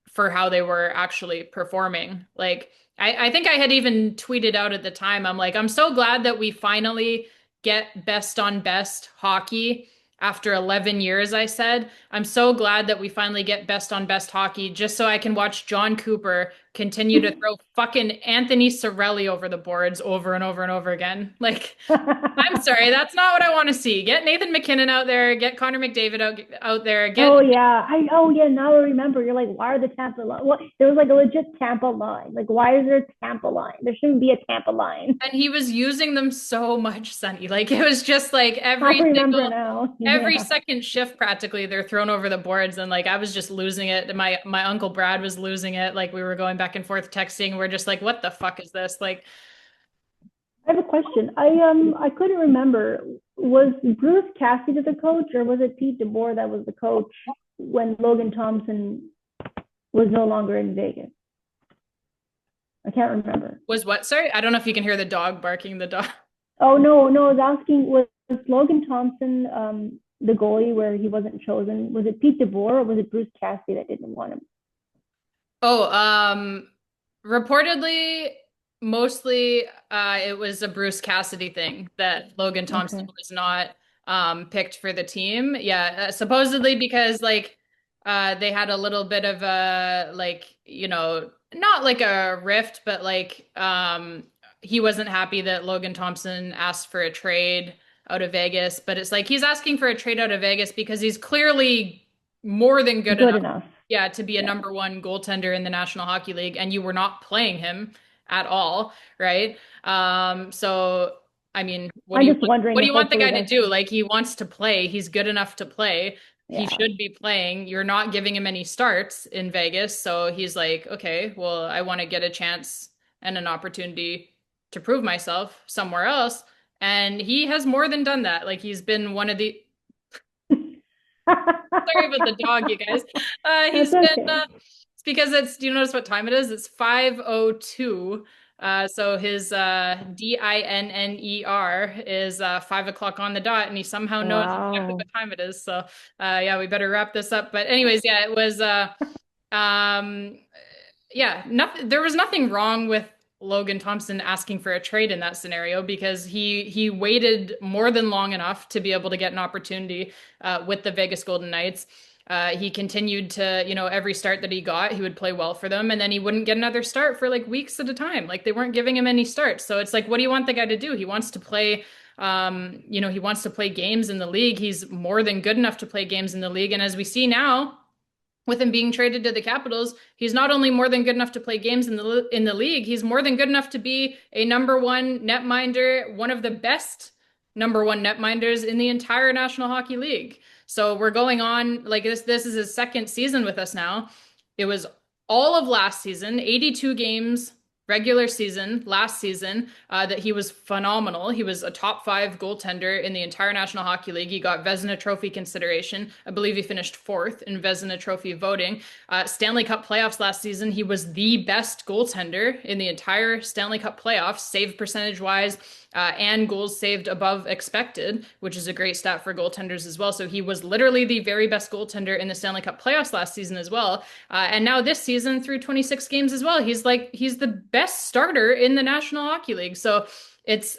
for how they were actually performing. Like I think I had even tweeted out at the time, I'm like, I'm so glad that we finally get best on best hockey after 11 years, I said. I'm so glad that we finally get best on best hockey just so I can watch John Cooper continue to throw fucking Anthony Cirelli over the boards over and over and over again. Like, I'm sorry, that's not what I want to see. Get Nathan McKinnon out there, get Connor McDavid out there, get Oh yeah, now I remember. You're like, why are the Tampa line? What? There was like a legit Tampa line. Like, why is there a Tampa line? There shouldn't be a Tampa line. and he was using them so much, Sonny. Like it was just like I remember now. every Yeah, second shift practically they're thrown over the boards, and like I was just losing it. My uncle Brad was losing it. Like we were going back and forth texting. We're just like, what the fuck is this? Like I have a question. I couldn't remember. Was Bruce Cassidy the coach, or was it Pete DeBoer that was the coach when Logan Thompson was no longer in Vegas? I can't remember. Was what? Sorry, I don't know if you can hear the dog barking. The dog. Oh no, no, I was asking, was Logan Thompson the goalie where he wasn't chosen? Was it Pete DeBoer or was it Bruce Cassidy that didn't want him? Oh, reportedly, mostly, it was a Bruce Cassidy thing that Logan Thompson Okay. was not picked for the team. Yeah, supposedly because like they had a little bit of a like, not like a rift, but like he wasn't happy that Logan Thompson asked for a trade out of Vegas, but it's like he's asking for a trade out of Vegas because he's clearly more than good Good enough, enough. yeah, to be a Yeah. number one goaltender in the National Hockey League, and you were not playing him at all, right? So I mean, I'm just what wondering do if you want the hopefully guy to that's do? Like he wants to play, he's good enough to play. He yeah. should be playing. You're not giving him any starts in Vegas, so he's like, okay, well, I want to get a chance and an opportunity to prove myself somewhere else. And he has more than done that. Like he's been one of the sorry about the dog, you guys. That's He's been okay. it's because do you notice what time it is? It's 5:02. So his DINNER is 5 o'clock on the dot, and he somehow knows exactly Wow. what time it is. So yeah, we better wrap this up. But anyways, yeah, it was um yeah, nothing, there was nothing wrong with Logan Thompson asking for a trade in that scenario because he waited more than long enough to be able to get an opportunity with the Vegas Golden Knights. He continued to, every start that he got, he would play well for them, and then he wouldn't get another start for like weeks at a time. Like they weren't giving him any starts. So it's like, what do you want the guy to do? He wants to play. He wants to play games in the league. He's more than good enough to play games in the league. And as we see now, with him being traded to the Capitals, he's not only more than good enough to play games in the league, he's more than good enough to be a number one netminder, one of the best number one netminders in the entire National Hockey League. So we're going on like this. This is his second season with us now. It was all of last season, 82 games regular season last season, that he was phenomenal. He was a top five goaltender in the entire National Hockey League. He got Vezina Trophy consideration. I believe he finished fourth in Vezina Trophy voting. Stanley Cup playoffs last season, he was the best goaltender in the entire Stanley Cup playoffs, save percentage wise, and goals saved above expected, which is a great stat for goaltenders as well. So he was literally the very best goaltender in the Stanley Cup playoffs last season as well. And now this season through 26 games as well, he's the best starter in the National Hockey League. So it's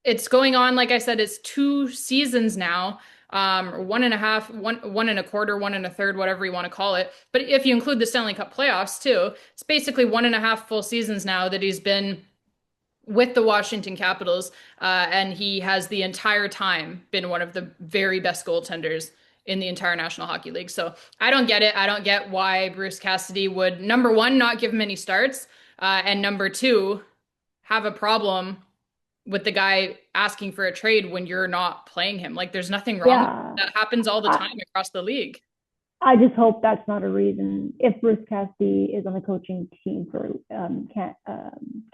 it's going on, like I said, it's 2 seasons now, or one and a half, one and a quarter, one and a third, whatever you want to call it. But if you include the Stanley Cup playoffs too, it's basically one and a half full seasons now that he's been with the Washington Capitals, and he has the entire time been one of the very best goaltenders in the entire National Hockey League. So I don't get it. I don't get why Bruce Cassidy would, number one, not give him any starts, and number two, have a problem with the guy asking for a trade when you're not playing him. Like there's nothing wrong with Yeah. that. That happens all the I, time across the league. I just hope that's not a reason. If Bruce Cassidy is on the coaching team for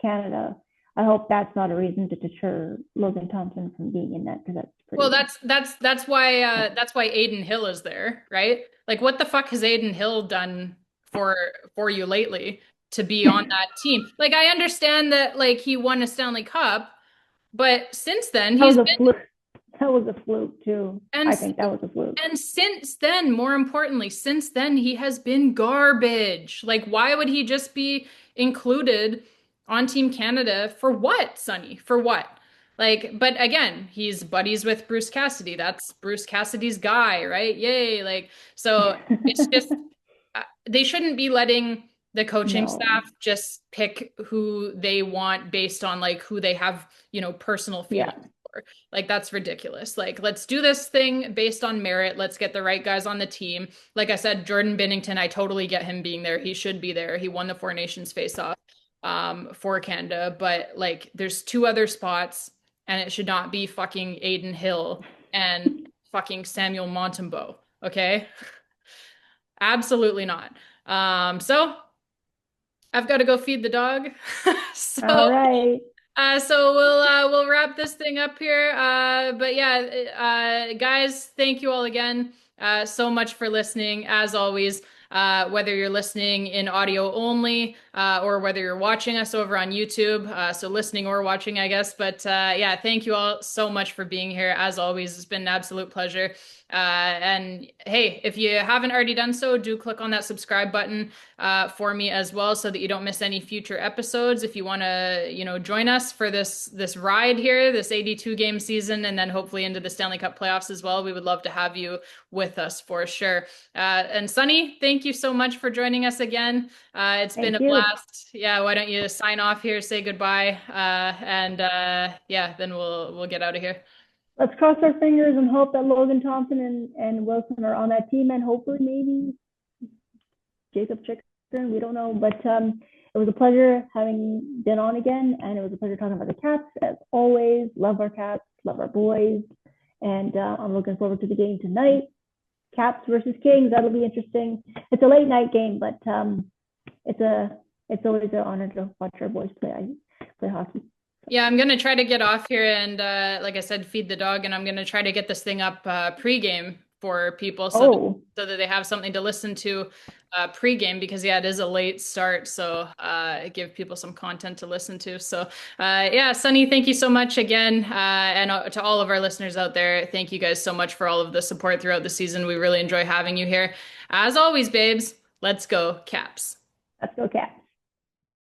Canada, I hope that's not a reason to deter Logan Thompson from being in that because that's Well, pretty. that's why Aiden Hill is there, right? Like what the fuck has Aiden Hill done for for you lately to be on that team? Like I understand that like he won a Stanley Cup, but since then That he's was a been fluke. That was a fluke too. and I think that was a fluke. and since then, more importantly, since then he has been garbage. Like why would he just be included on Team Canada for what, Sonny? For what? Like, but again, he's buddies with Bruce Cassidy. That's Bruce Cassidy's guy, right? Yay. Like, so it's just, they shouldn't be letting the coaching No. staff just pick who they want based on like who they have, personal Yeah. feelings for. Like, that's ridiculous. Like, let's do this thing based on merit. Let's get the right guys on the team. Like I said, Jordan Binnington, I totally get him being there. He should be there. He won the Four Nations face-off for Canada, but like there's two other spots and it should not be fucking Aiden Hill and fucking Samuel Montembeault. Okay? Absolutely not. So I've got to go feed the dog. All So right. So we'll wrap this thing up here. But yeah, guys, thank you all again so much for listening. As always, whether you're listening in audio only or whether you're watching us over on YouTube, so listening or watching, I guess. But yeah, thank you all so much for being here. As always, it's been an absolute pleasure. And hey, if you haven't already done so, do click on that subscribe button for me as well, so that you don't miss any future episodes. If you want to, join us for this ride here, this 82 game season, and then hopefully into the Stanley Cup playoffs as well, we would love to have you with us for sure. And Sunny, thank you so much for joining us again. It's been Thank a you. blast. Yeah, why don't you sign off here, say goodbye, and yeah, then we'll get out of here. Let's cross our fingers and hope that Logan Thompson and Wilson are on that team, and hopefully maybe Jakob Chychrun. We don't know, but it was a pleasure having been on again, and it was a pleasure talking about the Caps as always. Love our Caps, love our boys, and I'm looking forward to the game tonight. Caps versus Kings. That'll be interesting. It's a late night game, but it's a it's always an honor to watch our boys play hockey. Yeah, I'm gonna try to get off here and like I said, feed the dog, and I'm gonna try to get this thing up pregame for people Oh, so that they have something to listen to pregame, because yeah, it is a late start, so give people some content to listen to. So yeah, Sunny, thank you so much again, and to all of our listeners out there, thank you guys so much for all of the support throughout the season. We really enjoy having you here. As always, babes, let's go Caps. let's go Caps.